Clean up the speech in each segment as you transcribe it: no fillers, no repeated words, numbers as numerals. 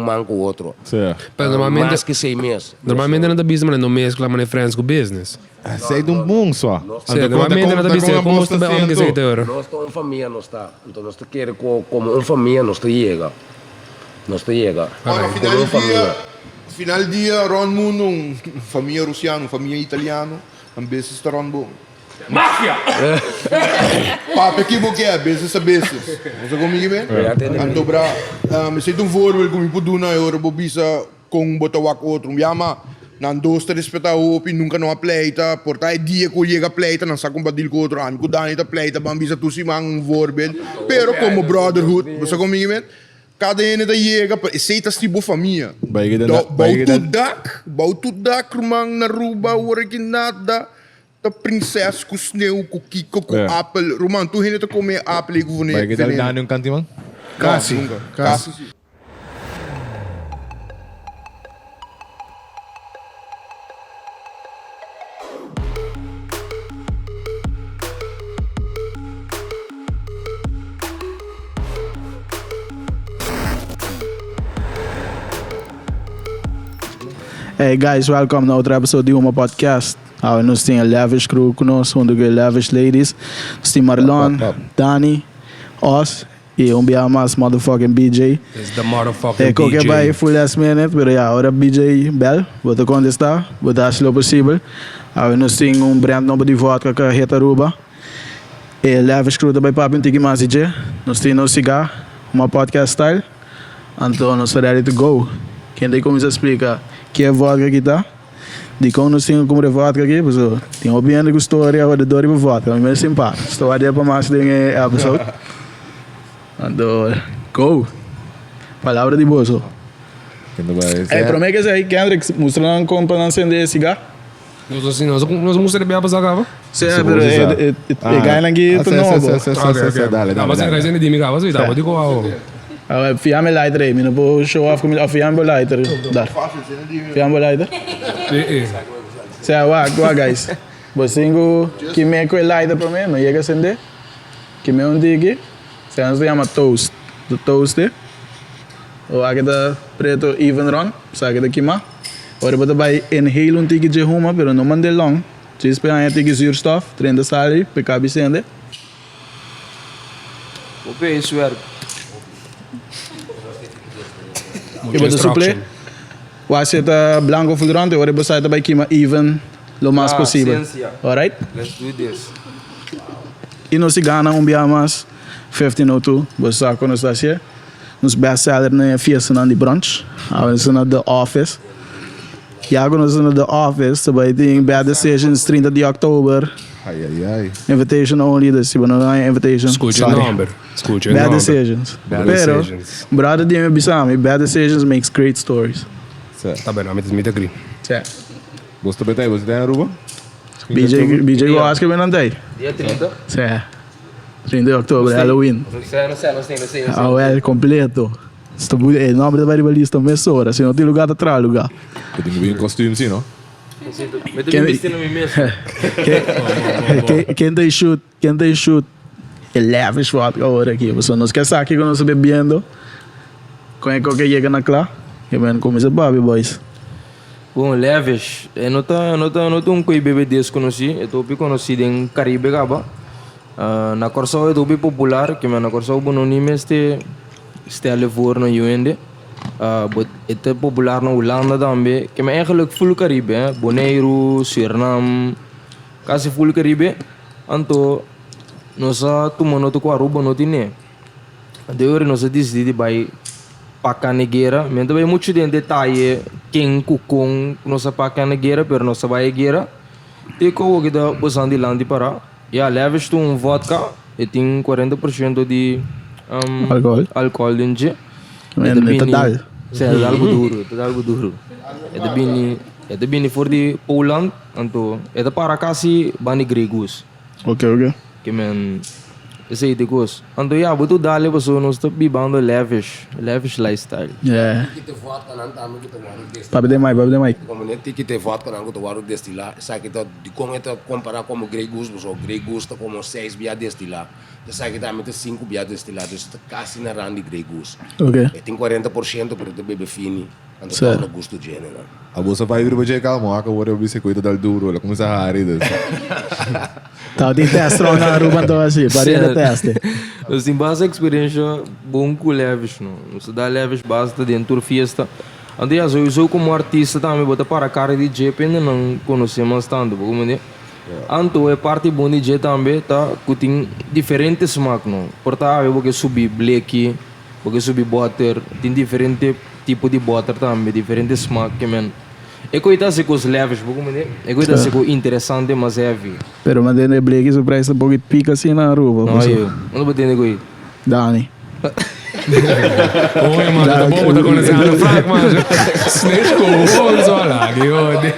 man com o outro. Pero normalmente, Mais que 6 meses. normalmente não é business, mas não mescla mas friends com business. Sei de bom só. Normalmente não é business, como você vai onde você quer. Nós estamos uma família, nós está. Então nós queremos como uma família, nós chega. Nós chega. Ora, final dia, ron mundo, família russiana, família italiana, ambos estão bom. Mafia! Papo aqui porque é, vezes a vezes. Você comigo bem? Então, bra, me sei um voorbeeld como eu pude na hora, bobisa com botawak outro, yama. Nan doos te respectar op, nunca não a pleita, porta é dia que chega a pleita, não sabe combatir com outro ano, que dá a pleita, bambisa tu se man voorbeeld. Pero como brotherhood, você comigo bem? Cada ene da chega, aceita tipo família. Bau tu dak, rumang na ruba, ora nada. Da prinsesa com sneeuw, com kiko, com apel. Roman, tu hinit comer apel e com Vai que dá um canto, mano? Casi. Hey guys, welcome na outra episode de uma podcast. Nós temos a Lavish Crew conosco, onde é Lavish Ladies. Nós temos Marlon, Dani, Os e mais motherfucking BJ. It's the motherfucking BJ. Qualquer vai full last minute, pero agora BJ Bell, vou te contestar, vou dar se possível. Nós temos brand novo de vodka que é Retaruba. E Lavish Crew também para pintar mais DJ. Nós temos cigar, uma podcast style. Então nós estamos ready to go. Quem tem como explicar que é vodka aqui tá? De como nós temos como vodka aqui, pessoal. Tem opinião de história ou de dor de vodka, mas é simpático. História para mais de episode. Então, go. Palavra de bolso. Promete que aí Kendrick mostrando como para acender esse cigarro. Nós mostramos bem a passar cava. Sim, mas é ganha aqui tu novo. Dale. Mas você quer de mim cava, você dá, pode go. Fiamme lighter aí, não vou show off com fiamme lighter. Dar. Fiamme lighter. Sei lá, guys. Você que me com lighter para mim, não ia acender. Que me diga. Se se chama toast. Do toast. O aqui da preto even run, sabe daqui má. Ora bota vai inhale um tique de ruma, pero não mande long. Diz para aí tique zuurstof, 30 sali, para cabe acender. O isso é. E você suple. Você está branco filtrante, agora você está queima even lo mais possível. Alright? Let's do this. E nós ganhamos mais 1502, você sabe quando está assim. Nos best seller na fiesta na de brunch, nós na The Office. E agora nós na The Office, também tem Bad Decisions 30 de outubro. Ai. Invitation only, desse não é invitation. Escute o number. Bad Decisions. Pero, brother de me Bad Decisions makes great stories. Tá bem, não me agree. Você também tem Aruba? BJ eu acho que eu não tenho. Dia 30. Sim. 30 de outubro, Halloween. Não sei. É completo. O nome da variabalista começou, se não tem lugar para trás, lugar. Eu tenho um costume, sim, não? Eu tô me vestindo a mim mesmo. Quem tem shoot, ele leva os fotos agora aqui. Você não esquece aqui quando você bebendo. Quando é que chega na clá, que vem começar Bobby Boys. Bom, leves. Eu não tô com bebê desconhecido. Eu tô conhecido em Caribe, Gaba. Na Corsão eu tô bem popular, que na Corsão o nome este alevor no UND. Het is populair in Hollanda também, que é eigenlijk full Caribe, Bonaire, Suriname, quase full Caribe. Então, nós tomamos com a Aruba não tinha. De hoje nós decidimos vai para Negueira, mas também muito de detalhe quem cucong nós para Negueira, pero nós vai Negueira. E como que da usando landi para, leves tu vodka, e tem 40% de álcool dentro. Total. Sim, é algo duro. É de bini for de Poland, então é para kasi bani gregos. Ok. Que men, esse aí de coisa. Então butuh dale paso nós tô bibando lavish lifestyle. Yeah. Que te vodka não tá muito tomando desse. Papo de mais. Como nem que te vodka não tomando destilar, sabe que tá de como é comparar como gregos, o gregos tá como 6 via destilar. sai que também tem 5 biados destilados, quase na randa de Grey Goose. Ok. E tem 40% para beber fini, então Certo. tá no gosto de gênero. A bolsa vai vir para calma, agora eu vi se coisa dal duro, ela começa a rir. Tá, tem teste na Aruba, então assim, para o teste. Nós temos bastante experiência bom com leves, não? Nós dá leves basta dentro da festa. Aliás, eu sou como artista também, botar para a cara de DJ, ainda não conhecemos tanto, como é? Então, é parte bom de DJ também, tá? Que tem diferentes smack, não? Portanto, eu vou subir black, vou subir butter, tem diferente tipo de butter também, diferentes smack, que man. É coisa assim com os leves, como é? É coisa assim com interessante, mas é heavy. Pero mandando Blake, isso parece um pouco pica assim na Aruba. Não, eu não vou ter coisa. Dani. Oi, mano, tá bom, tá conhecendo fraco, mano. Snitch com o só lá, que ódio.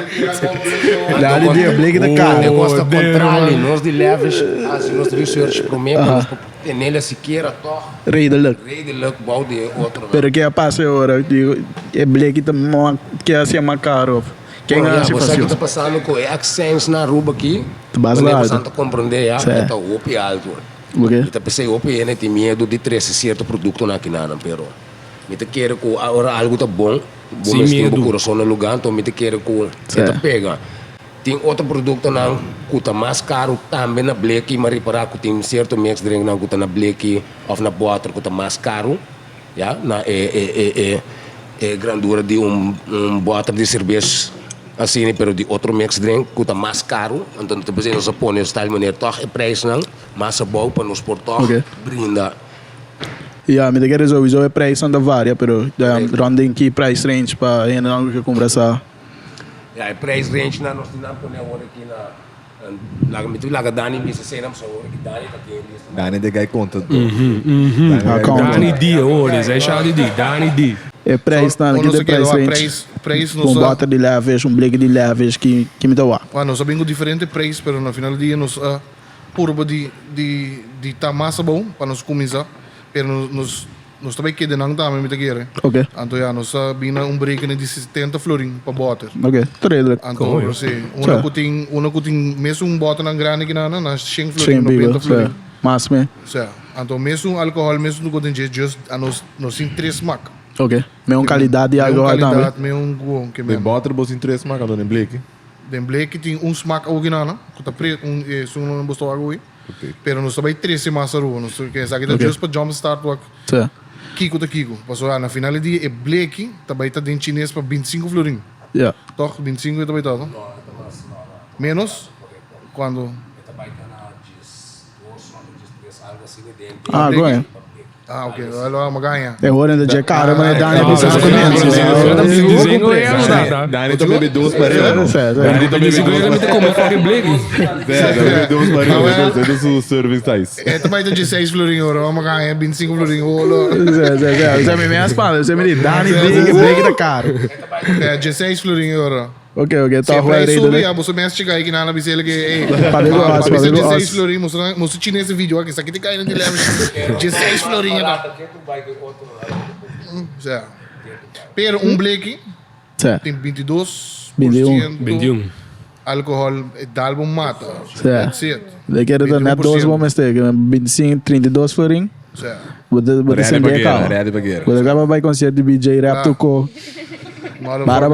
Dani de Blake da Eu cara. gosto de Deus, controle, mano. nós de leves, assim, nós de research para mim, nós nele sequer toch, Rei da Luck. rei de luck, bal de outro. Pero que passa agora, digo, é Blake também que é assim mais caro. Quem é assim Você que está fácil? passando com accents na Aruba aqui, Bas você lá. está compreender, já, Certo. está opi alto. Ok. Então, pensei, opi, né, tem medo de trazer certo produto na quinana, pero me te quero que agora algo está bom, Sem mas tem medo. o coração no lugar, então me te quero que Certo. te pega. Tem outro produto não, que está mais caro também na Blake, mas reparar que tem certo mix drink não, que está na Blake ou na Water, que está mais caro, já, na grandura de Water de cerveja, assim, pero de outro mix drink, que está mais caro, então te pensei, nós põe tal maneira, toch, é preço não, mas é bom para nos por toch, Ok. brinda. Yeah, me quero resolver o preço anda varia, pero rondem que price range para ainda não que conversar. Ja, price range na nós não põe agora aqui na lá me tu lá Dani bisa sei não só agora que Dani tá aqui Dani de gai conta. Dani D, horas, é chá de D, Dani D. É preço não, que Nós é price range. preço Com bota de leves, Blake de leves que me dá lá. nós sabemos diferente preço, mas no final do dia nós curva de tá massa bom para nós começar, mas nós também queremos não também me querer. Ok. Então já nós sabemos break de 70 florin para butter. Ok. Trailer. Então você, uma que tem mesmo butter na grande que na 100 florin, Sem 90 bigo. florin. Mas me. Então mesmo álcool mesmo no que tem just nós tem 3 smack. Ok. Me qualidade de água também. qualidade, mesmo gol que De mesmo. boter bos in tres maar dan in Blake. Den Blake tem smaak ook in aan, que tá preto, não gostou água aí. Ok. Pero nós também 13 massa rua, nós que sabe que just para jump start work. Sim. Kiko tá Kiko. Passou na final do dia é Blake, também tá den chinês para 25 florin. Yeah. Toch 25 também tá. Menos quando Ah, agora. ok, ela maganha. É hora de cara, mas Dani Não, precisa não, comer. Dani to bebe dos para ele. Certo. Dani to bebe Isso dos. é muito como fucking Blake. Bebe dos para ele. É do service size. É também tá 16 florin euro, maganha 25 florin euro. Você me minhas palavras, você me diz Dani Blake da cara. É 16 florin euro. Ok, tá Sempre agora aí rei soube, da. você me assiste aí que na bisela que Para ver o aço, para ver o 16 aço. florin, mostra chinês vídeo aqui, isso aqui tem caindo de leve. 16 florin, certo. Pero Blake Certo. tem 22%. 21. Álcool, dá álbum mata. Certo. That's it. Eu quero dar net 2 momentos, 25, 32 florim. Certo. Vou descender cá. Reade bagueira. Vou acabar vai concerto de BJ Rap to Co. Bara.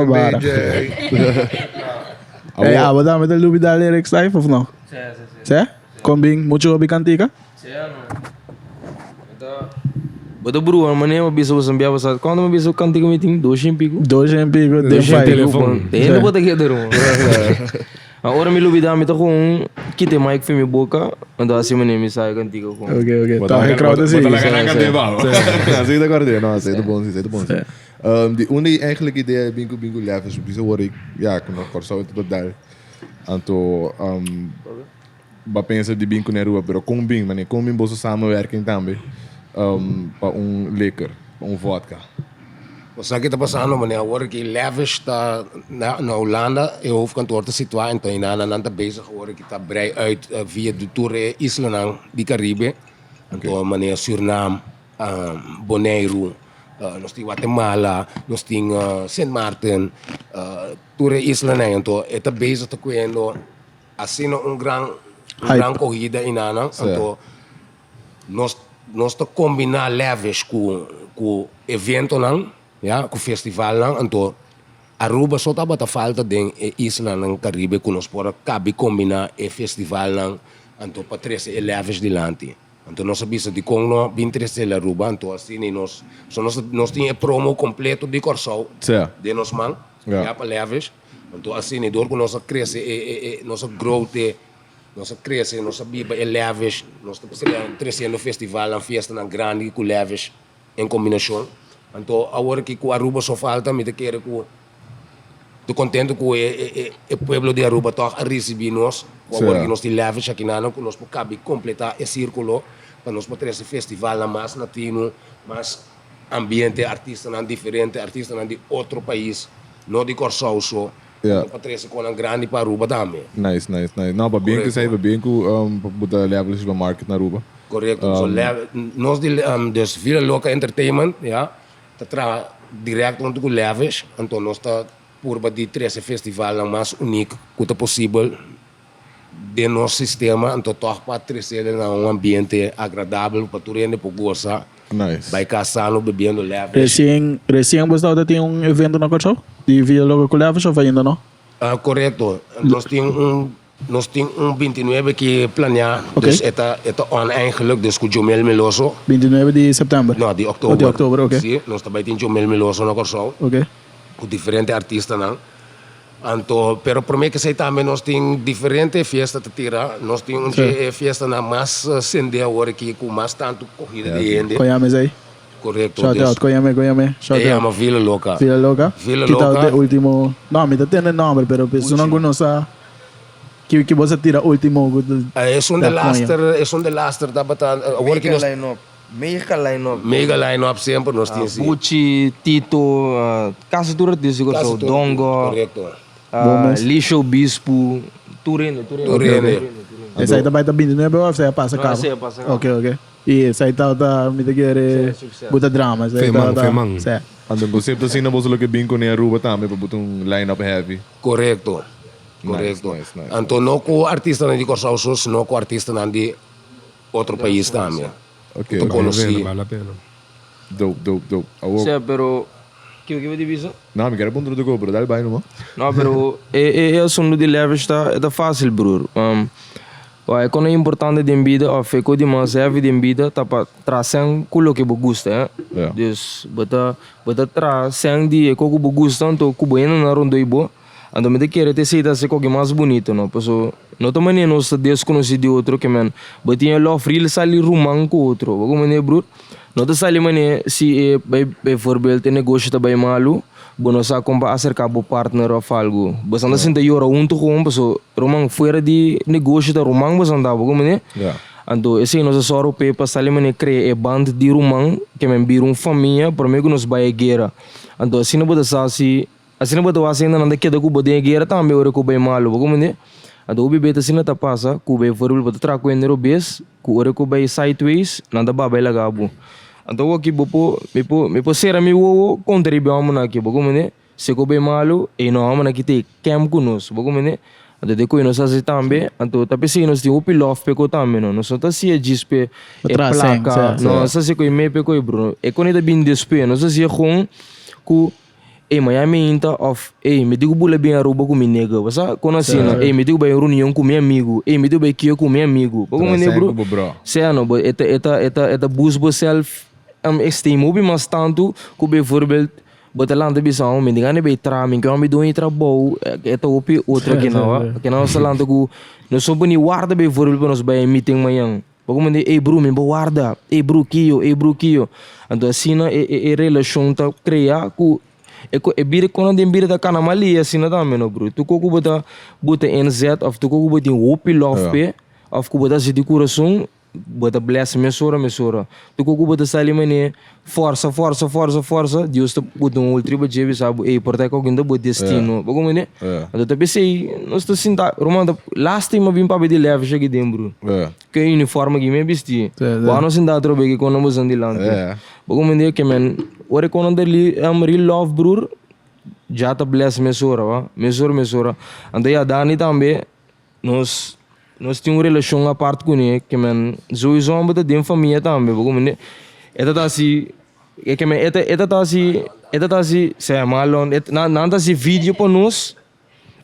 Vou dar uma lube da lyrics aí, por não? Sim. Combin, muito obi cantica? Bota bro, maneira bisa você enviar você. Quando me bisa cantiga me tem 200 pico. 2 em pico, de Dois em pai. telefone. Tem não bota aqui dentro. Agora me lubida me tá com que tem mic filme boca, então assim me sai cantiga com. Ok. Tá recrauda assim. Bota la gana de bal. Zie je daar não, sei do bom, sei do bom. Die une eigenlijk ideia bingo levels, bisa hoor ik ja, kan nog kort zo tot daar. Anto ba pensa de bingo na rua, pero com bingo, mane com bingo bosso samenwerking também. Para liquor, para vodka. Você aqui está passando, mas agora que Leves está na Holanda, e o hoofdkantoor te situar, então ainda não está bezig, agora que está brei uit via de tour Island de Caribe, então maneira Suriname, Bonaire, nós temos Guatemala, nós temos Saint Martin, tour Island, então está bezig te quando assim gran corrida inana, então nós te combinar leves com evento não, ja, com festival não, então Aruba só tá bata falta de isla no Caribe que nós pode cabe combinar e festival não, então para 13 leves dilante. Então nós sabemos de como bem 13 Aruba, então assim nós tínhamos promo completo de Corsol Certo. de nós man, Ja. ja, para leves. Então assim door que nós cresce nossa growth nós cresce, nós biba é leves, nós trazendo festival, uma festa na grande com leves em combinação. Então agora que com Aruba só falta, me te quero que estou contente com o povo de Aruba está a receber nós, agora que nós temos leves aqui na que nós podemos completar esse círculo para nós poder esse festival mais latino, mais ambiente, artistas diferente, artistas de outro país, não de Corsol só. Yeah. Para trazer com uma grande para Aruba também. Nice. Não, para bem que Correto. sai, para bem que botar levels para market na Aruba. Correto. Nós dus Vila Loca Entertainment, ja, tá direto onde com leves, então nós está por de 13 festival mais único que é possível de nosso sistema, então toch para trazer um ambiente agradável para todo mundo poder gostar. Nice. Vai caçando, bebendo leves. Recém você tem evento na Corsol? De Vila Loca com Leves ou ainda não? Correto. Nós temos 29 que planear, Okay. dus het on eigenlijk, dus com Jomel Meloso. 29 de setembro? Não, de outubro. De outubro, ok. Sim, nós também temos Jomel Meloso na Corsol. Ok. Com diferentes artistas, não? Então, pero por mim que sei também nós temos diferentes festas de tira, nós temos festa na mais sende agora que com mais tanto corrida de gente, Conheces aí? correto? Shout out, conhece. Shout É out. uma Vila Loca. Vila Loca? Vila Que tal Loca. o último... Não, me tem o nome, pero se não conhece... Que você tira o último... É um de laster da batata. Agora que nós Mega line-up. mega line-up sempre nós temos. Gucci, Tito, Casa Dura desse Corsol, Dongo, Correto. Lixo Bispo, Turene. Esse aí também tá 29 ou você passa Não, cabo? esse aí passa cabo. Ok. E esse aí tá... Me tem que... Buta drama. Femang. Certo. Então, conceito assim, não posso que bem com a Aruba também para botar line-up heavy. Correto. Nice. Então não com artista de Corsol só, não com artista de outro país também. Ok. Tu conheci. Vale a pena. Dope. Sim, pero... Que eu diviso? Não, me quero pôr no go, bro. Dá bem, não? Não, pero é assunto de leve está fácil, bror. Quando é importante de vida, ou fico de mais heavy de vida, tá para trazer aquilo que você gosta, Yeah. Dus, bota trazer de coco que gosta, então que você não ronda e boa. Então, me quer ter sido assim coisa mais bonito, não? Porque não também nós desconhecidos de outro que man, batia love real sali rumang com outro. Como né, bror? Não te sali mané se por exemplo tem negócio também malu. Bueno, sa compa acercar bo partner of algo. Basanda sinta yora unto com so romang fora de negócio da romang basanda como né? Yeah. Então, esse nós só europeia para sair mané criar band de romang que me bir família para mim que nos vai guerra. Então, assim não pode ser assim não pode ser ainda não daquele que pode guerra também ora que bem malo como né? Então, o bebê assim não tá passa, que o bebê for pode traco em nerobes, que ora que bem sideways, nada babai lagabo. Então aqui me pode ser amigo ou contribuir aqui, como né? Se eu bem malo, e não amo aqui ter camp conosco, como né? Então depois nós fazemos também, então tá pensando nós temos o piloto pecou também, não? Nós só tá se dispe e placa, não? Só se coi me pecou Bruno, e quando ele bem dispe, nós só se com Miami inta of me digo bula bem a roupa com minha nega, você conhece não? Me digo bem reunião com meu amigo, me digo bem que com meu amigo, como né, bro? Sei não, eta bus self extremo bem mais tanto que por exemplo botelando bisão, me diga bem traming, que eu me dou trabalho, eta opi outra que não salando que nós só boni guarda bem por exemplo nós vai meeting manhã. Como né, bro, me guarda, bro kio. Então assim na relação tá criar com e bira quando tem bira da cana mali assim nada menos bro tu coco bota NZ of tu coco bota opi love pe of coco bota de coração bota bless mesura tu coco bota sali mane força Deus te bota outro tipo de sabe porta que alguém bota destino como né então tá pensei nós tô sinta romanda last time eu vim para de leve cheguei dentro que uniforme que me vesti quando nós ainda trobe que quando nós andilante como né que man ora quando ele real love bror já tá bless mesura então a Dani também nós nós temos uma relação à parte com ele, que man, sowieso uma bota de família também, porque man, tá assim, é que man, tá assim, se é malo, não tá assim vídeo para nós,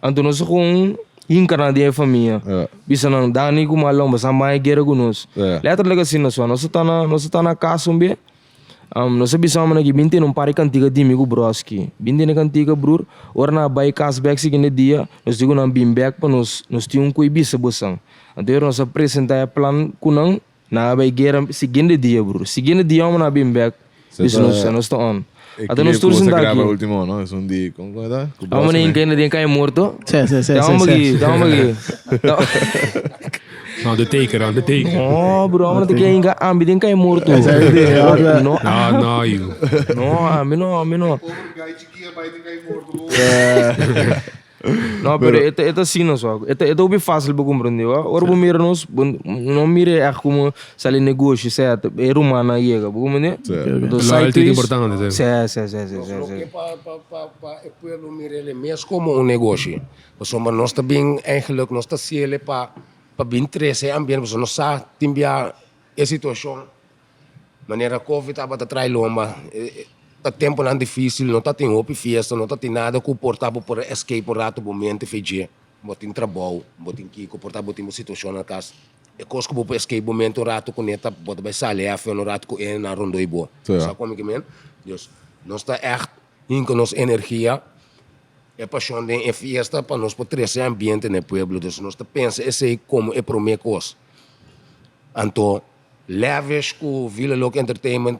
então nós com encarnar de família, bisa não dá nem com malo, mas a mãe guerra com nós, letra lega assim nós tá na casa um bem. Nós sabemos que binte não pare cantiga de amigo broski. Binte na cantiga brur, ora na bai casback seguinte dia, nós digo na bimback para nós tínhamos coi bisa bosang. Então nós apresentar plan kunang na bai guerra seguinte dia brur. Seguinte dia vamos na bimback, bisa nós tá on. Até nós todos se aqui. grava o último, não? É um dia, como é que é? Vamos nem quem cai morto. Sim. Dá uma aqui. On the taker. Oh, bro, vamos ter que enga ambidem cai morto. Não, No, you. não, a mim não. Não, pero é assim não só. É bem fácil para compreender. Ora vou mirar nós, não mire é como se ele negócio certo, é romana aí, para compreender. Loyalty é importante. Sim. Para o pueblo mira ele mesmo como um negócio. Mas nós também, eigenlijk, nós estamos ele para bem três ambiente, nós sabemos timbia a situação. Maneira Covid estava atrás lomba. Tá tempo não difícil, não tá tem roupa festa, não tá tem nada que portava por escape por rato momento feijão, botin trabalho, botin que portava botin uma situação na casa. E coisa que por escape momento rato com neta, bota vai sair a no rato com ele na rondo e boa. Sabe como que men? Dus nós tá echt in com nossa energia. É paixão de festa para nós por três ambiente no pueblo, dus nós tá pensa esse como é para mim coisa. Então, leves com Vila Loca Entertainment,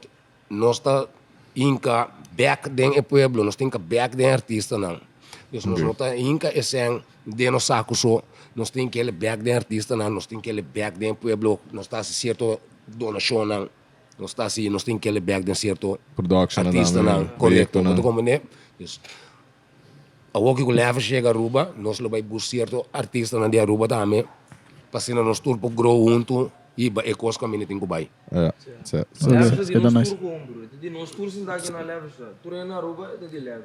nós tá inca back den e pueblo, nós tem que back den artista não. Dus nós não tá inca esse de no saco só, nós tem que ele back den artista não, nós tem que ele back den pueblo, nós tá certo donação não, nós tá assim, nós tem que ele back den certo Production artista não, correto, não como né? Dus a o que o leva chega a Aruba, nós lo vai buscar certo artista na de Aruba também, passando nos tour por grow junto e é coisa que a menina tem que vai. De nós tours em daqui na leve, tu é na Aruba, é de leve.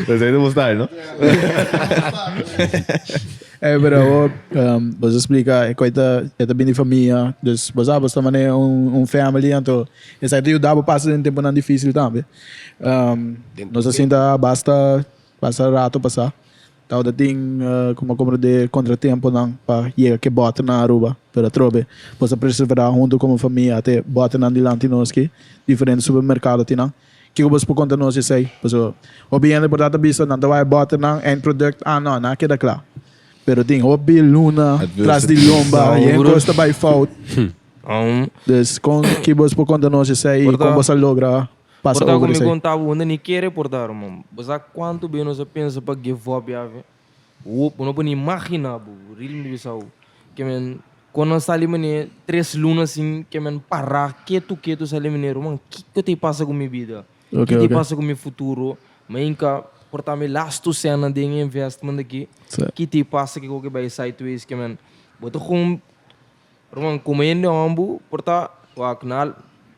Mas ainda vou estar, não? Pero você explica, é coisa, é bem de família, dus você também é family, então esse aí ajudar para passar um tempo não difícil também. Nós assim basta rato passar. Então, tem como de contratempo não para ir que bota na Aruba, para trobe. Você perseverar junto como família até bota na dilante nós que diferentes supermercados tem não. Que você pode contar nós isso aí. O bem é importante visto não vai bota na end product não queda claro. Pero tem hobby luna tras de lomba e encosta by fault. Dus com que você pode contar nós isso aí como você logra passa portar over como isso me aí. contava onde nem quer portar, mano. Mas há quanto bem nós pensa para give up já, velho. Não pode imaginar, realmente bisau. Que men quando nós ali mane 3 lunas assim, que men parar quieto ali mineiro, mano, que te passa com minha vida? Que te passa com meu futuro? Mas inca portar me last cena de investment aqui. Que te passa que qualquer vai sideways que men. Boto com Roman como ainda ambu portar o canal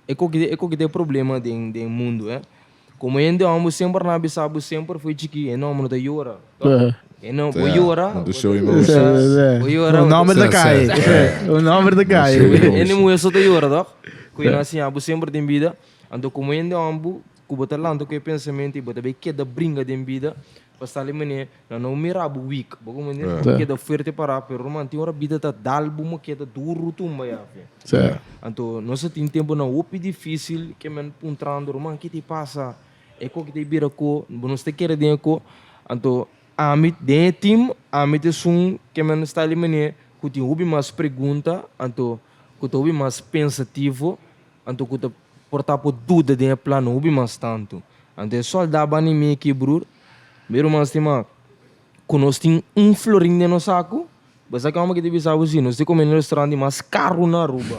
é que tem problema do mundo, como ainda amo sempre na bisabu sempre foi chique, não não da yora, não o yora, Do show o yora, O nome da cai, o nome da cai. ele não é só da yora, tá? Quando assim abo sempre tem vida, ando como ainda amo, cubo talando que pensamento e bota bem que da brinca de vida, pasal ini não mirabu week, bago mene que da oferta para pero romanti ora vida tá dalbo mo que da duro tumba ya. Então, nós tem tempo na opi difícil que men puntrando roman que te passa é co que te bira co, nós te quer de co. Então, amit de team, amit sum que men está ali mene que te ubi mais pergunta, então que te ubi mais pensativo, então que te portar por dúvida de plano ubi mais tanto. Então, só dá bani me que brur. Pero mas tema, quando nós tem florinho no saco, você calma que deve saber assim, nós temos como no restaurante mais caro na Aruba,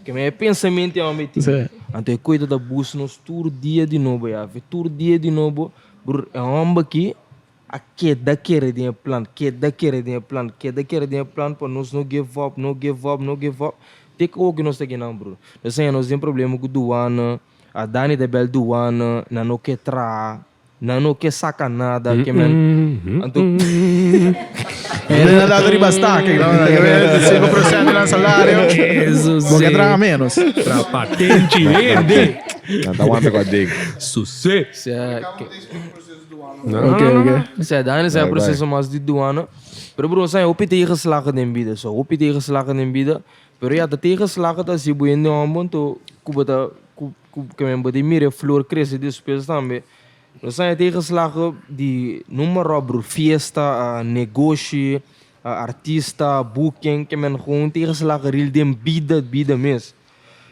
que meu pensamento é o mesmo. Então cuida da bus nós todo dia de novo, todo dia de novo, bro, é um aqui, a queda querer de plan, para nós não give up. Tem que o que nós temos não, bro. Nós temos problema com doana, a Dani da bel doana, na não que tra. não quer sacar nada, que men. Então, Ele não dá de bastaque, não. 5% do salário. Jesus. Vou que traga menos. Pra patente verde. Não tá aguenta com a dig. Sucesso. Zij dan zijn processen mas die douane. Pero bro, zijn op je tegenslagen in bieden. Zo, op je tegenslagen in bieden. Pero ja, de tegenslagen dat zie je in de hand. Kubata, kumen bij die meer vloer krijgen die spelen staan bij. Er zijn tegenslagen die noem maar op bro, fiesta, negotie, artista, booking. Que men gewoon tegenslagen real die bieden mis.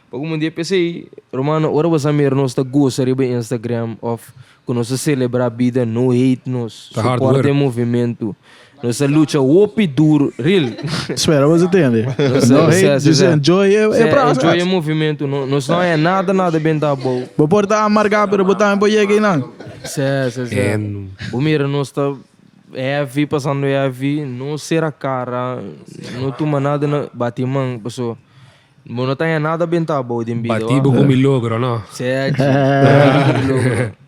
Pag umundi PC, Romano, ora was meer nos ta goza riba Instagram of quando se celebra a vida, no hate nos, Tá hard suporte work. o movimento. Nossa luta opi duro, real. Espera, você entende? Nossa, No sim, hate, sim, just sim. enjoy Enjoy o processo. movimento, nós não é nada bem tá bom. Vou portar amargar, pero botar em boiega não. Sim. O mira nós tá heavy, passando heavy, não será cara, não toma nada na batimang, pessoal. Não tem nada bem tá bom de vida. Batibo com milagro, não? Certo.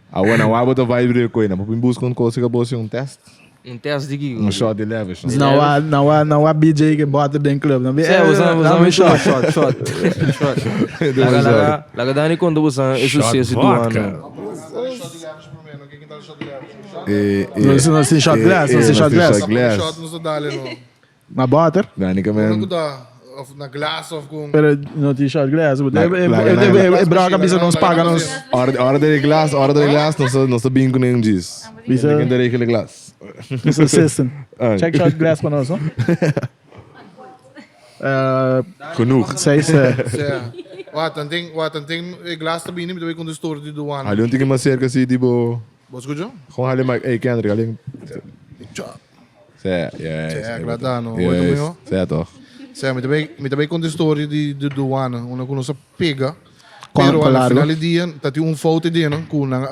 Agora, não há bota vibe de coisa. Mas busca um coisa que você teste. Teste de que? Shot de leves. Não há BJ que bota dentro do clube. Não usamos shot. Laga dani quando usa é sucesso do ano. Não se shot glass, não se shot glass. Shot nos dali no. Na butter, Danica, Ano man. ko da of na glass of kung pero não tem shot glass. Like- É braga, bisa não se paga nos. Hora de glass, não se bingo nem diz. Bisa, Tem que ter aquele glass. bisa system. Ah. Check shot glass para nós, não? Genoeg. 6. Wat een ding glass tabi ni bitaw kung store di duwan. Ali un tingin macerca assim, tipo... Boss ko jo? Kung hali mag... Hey, Kendrick, ali... Yes. Gradano. Yes. Certo. Sa mi kung store di duwan, una kuno sa pega. Quanto Pero alla largo? finale diyan, tati un foto diyan, kunang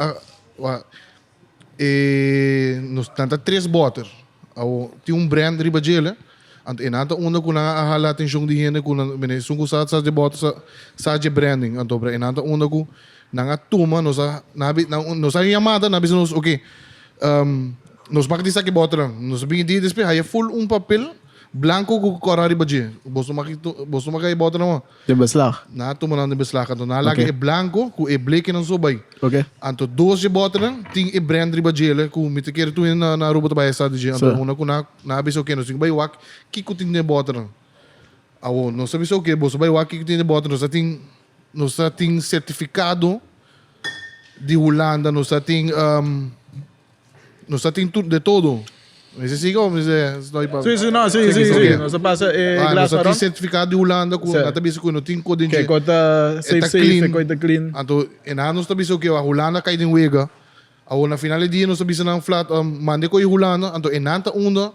nos tanta 3 boter. Au ti un brand riba jele. Ant enata una kuna ahala atenção di hene kuna bene sungu sa de boter sa de branding anto bra enata una ku nanga tuma nosa nabi nos a chamada nabi nos okay. Nos bakti sa ke boter nos bing di despe haya full un papel blanco ku korari baje. Bosto makay boter mo. De beslag. Na tuma na de beslag anto na lagi Okay. e blanco ku e bleke nan so bay. Ok. Anto 12 bottelen, ting e brand riba jele, ku mite kere tu na rubo tabay sa DJ. Anto Sir. una ku na abiso ke no sing bay wak kiku ting ne bottelen. Awo no sabi so ke boso bay wak kiku ting ne bottelen no sa ting certificado de Holanda, no sa ting de todo. Me se sigo, me se estoy pa. Sim, não, sim. Nós passa No glass sa para ting certificado de Holanda ku Sir. natabi ko no ting ko din que je. conta Eta safe, conta clean. Anto enanos tabi so que a Holanda kay din wega. Awo na finale di no sabi sa nang flat mande ko i Holanda anto enanta una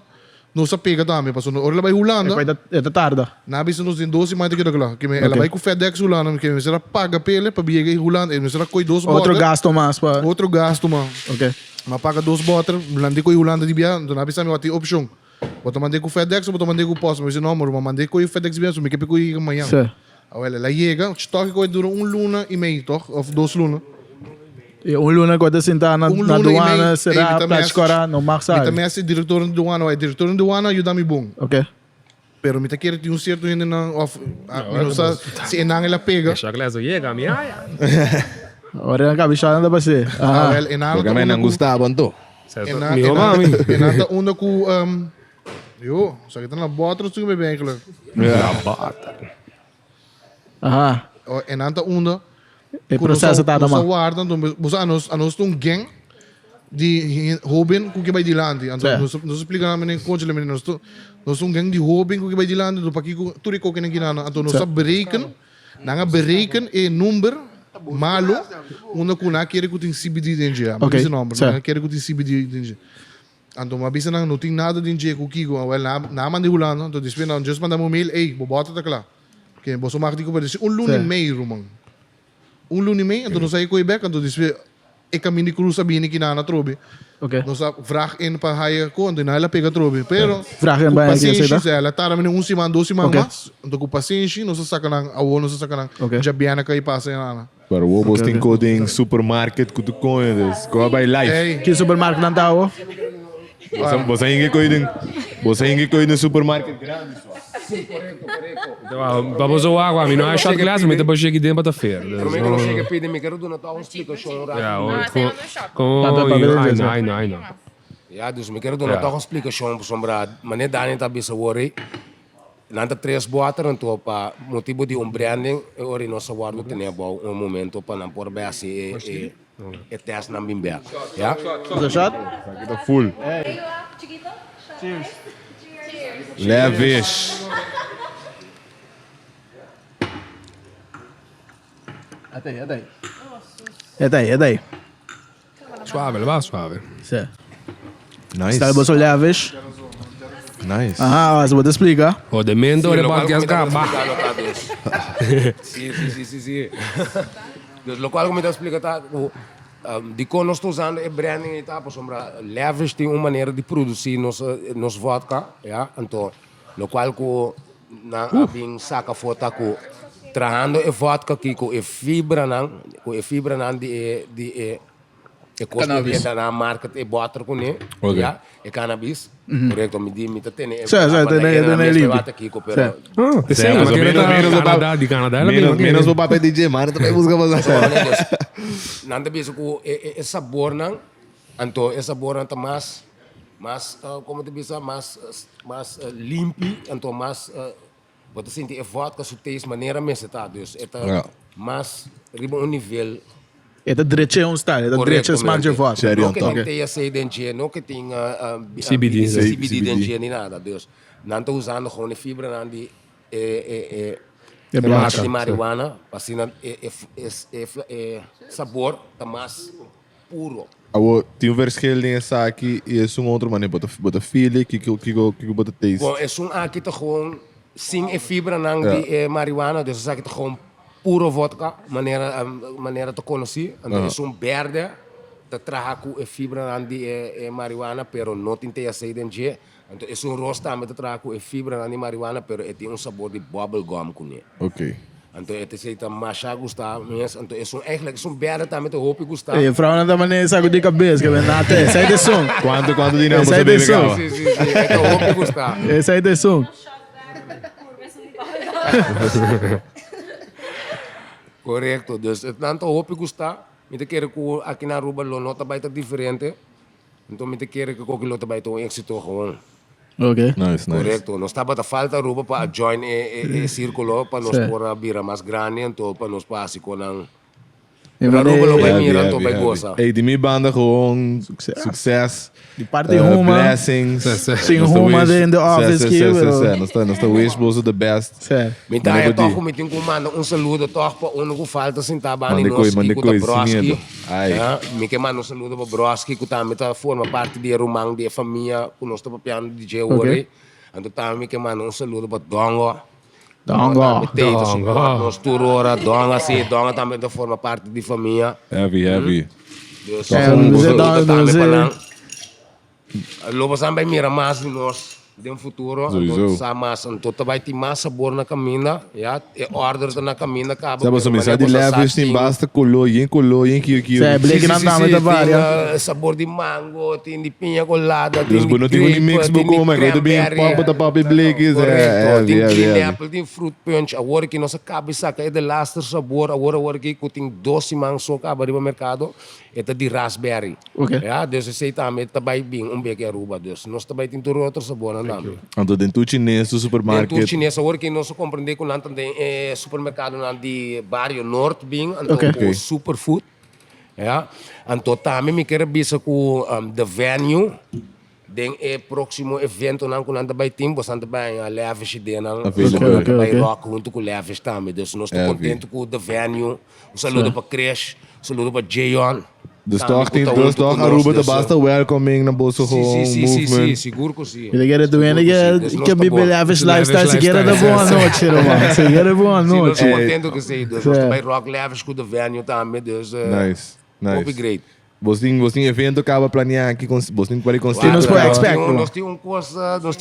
no sa pega tami paso no orla bay Holanda. É tarda. Nabi sa nos din 12 mande que daquela que me ela vai com FedEx Holanda que me será paga pele para biega i Holanda e me será coi 2 Outro botas. gasto mais para. Outro gasto man. Ok. Ma paga 2 botas, landi ko i Holanda di bia, anto nabi sa mi wati option. Bota mande ko FedEx ou bota mande ko post, mas não, mas mande ko i FedEx bia, so me kepe ko i amanhã. Sim. Ela chega, o estoque ko dura luna e meio, toch? Of 2 luna. E luna quando sentar na luna e aduana, meio, será ele para também escorar, não mais Mi sabe. também é diretor de douana, o diretor de douana ajuda-me bom. Ok. Pero mi taqueira tinha certo ainda não of, não sa se enang ela pega. Já que leso chega, minha aia. Ora na cabeça anda para ser. Ela enang Porque me não gostava, então. Meu mami. enang onda ku yo, sa kita na botro tu me bem claro. Aha. Enang onda E processo tá Sa também. guarda, então busa anos um gang de Robin ku que vai de lande. Então nos explica na conselho men nós um gang de Robin ku que vai de lande do paki ku turi ko que ginana. Então nós bereken, nanga bereken e number malo una ku na quer que tem CBD dentro. Ok, Mas não, certo. na quer que tem CBD dentro. Então mas bisa não tem nada dentro ku kigo, well na mande hulano, então despe não just manda mo mail, ei, bobota tá lá. Que boso makti ko ba desse luni meio rumang. Luni meio, então nós aí ko ibek, então despe e caminho cruz sabine kinana trobe. Ok. Nós vraag in para haya ko, então na ela pega trobe, pero Vraag in bij paciência, je ela tá na semana, 2 semanas Ok. mas, então com paciência, nós saca nang awo, nós saca nang Ok. jabiana kai passa na. Para o Obos tem coding supermarket que tu conheces. Go by life. Que supermercado não tá, ó? Você ainda coisa no supermarket grande. Então, vamos ao água, não é shot glass, mas depois chega dentro para feira. Primeiro não chega a pedir, me quero dar uma explicação rápida. Ai não. Ja, dus me quero dar uma explicação para sombra. Mané Dani tá bisa worry. Nanta 3 boater então para motivo de branding, ori nossa guarda tem um momento para não por bem assim e teste na bimber. Ja? Is dat shot? Aqui tá full. Cheers. Leves. É daí. Suave, vai suave. Certo. Nice. Está bolso leves. Nice. Aham, você pode explicar? O de mento é podcast gaba. Sim. Dus lo qual como te explica tá de como nós estamos usando é branding e tá para sombra leves tem uma maneira de produzir nos vodka, ja? Então lo qual ko na abing saca foto ko trahando e vodka que com e fibra nan de cannabis na market e boater com né, ja? E cannabis, correto, me tá tendo. Tem limpo. Aqui com pero Sim, mas Canadá, de Canadá, ela Menos o papel DJ, mano, também música mais. Nanda bisa ko e sabor nang anto e sabor nang mas como te bisa mas limpi anto mas você sente e vodka su taste maneira mesmo tá dus eta mas riba um nível É da direita um style, é da direita smaak de voz. Sério, não que então. tem THC dentro, não que tem CBD dentro nem nada, dus não tá usando com a fibra nang de É mas blanca. de marihuana, assim sabor tá mais puro. Tem um verschil nessa aqui e é um outro maneira. Bota filho, que bota taste. Bom, é aqui tá gewoon sim e fibra nang de marihuana, dus aqui tá gewoon puro vodka, maneira te conhecer. Então é verde, te traga com e fibra nang de marihuana, pero não tem THC dentro. Então é rosto também te traga com e fibra nang de marihuana, pero tem sabor de bubble gum com ele. Ok. Então é se tá macha gostar, mas então é eigenlijk verde também te hoop gostar. E vrouw não também nem sabe de cabeça, que vem na testa. Sai de som. Quanto dinheiro Esse você aí bebe, tem som. cara? Sim, é te hoop gostar. Sai de som. Correto, dus het nanto hoop gostar. Met keren ko aqui na Aruba lo nota baita diferente. Então met keren ko ko lota baita um éxito gewoon. Ok. Nice. Correto, nós estava a falta Aruba para join e círculo para nós pôr a bira mais grande, então para nós passar com não. Aruba lo vai mirar, então vai gostar. Hey, die banden gewoon succes. Die parte Roma. Blessings. Sim, Roma in the office aqui. Nós tá wish the best. Certo. Então eu tô com meeting com manda saludo toch para que falta sentar ali nós mande com o Broski. Ai. Me que manda saludo para Broski que também tá forma parte de Romang de família, com nós tá piano DJ Ori. Então também que manda saludo para Dongo. Dongo. Nós turora Dongo assim, Dongo também tá forma parte de família. Heavy. Deus. Lobo sampai mira mais de nós de futuro, então sama então vai ter mais sabor na caminha, já e order na caminha acaba. Sabe, só de leves tem basta color, que Certo, Blake não tá muito varia. Sabor de mango, tem de pinha colada, Deus não tem um mix buco, mas quando bem papo da papi Blake tem green apple, tem fruit punch, agora que nossa cabeça é de laster sabor, agora que tem doce mango só acaba no mercado, é de raspberry. Ok. Ja, dus eu sei também também bem beque Aruba, dus nós também tem todo outro sabor não. Então dentro chinês do supermarket. Dentro chinês agora que nós compreender com nanto de supermercado nan de Barrio Norte bem, então o superfood. Ja, então também me quero bisa com the venue. Den próximo evento nan com nanta by team, você nanta by a Levis de nan, by rock junto com Levis também. Dus nós estamos contentes com the venue. Um saludo para Crash, um saludo para Jayon. Dus toch Aruba de basta welcoming na bolso gewoon movement. Sim, seguro que sim. Ele quer doer, ele quer beber leves lifestyle, se quer dar boa noite, irmão. Se quer boa noite. Sim, nós contentes que sim. Dus nós também rock Levis com the venue também. Dus Nice. Hope great. Você tem evento acaba planear aqui com você tem qual Sim, nós podemos expect. Nós temos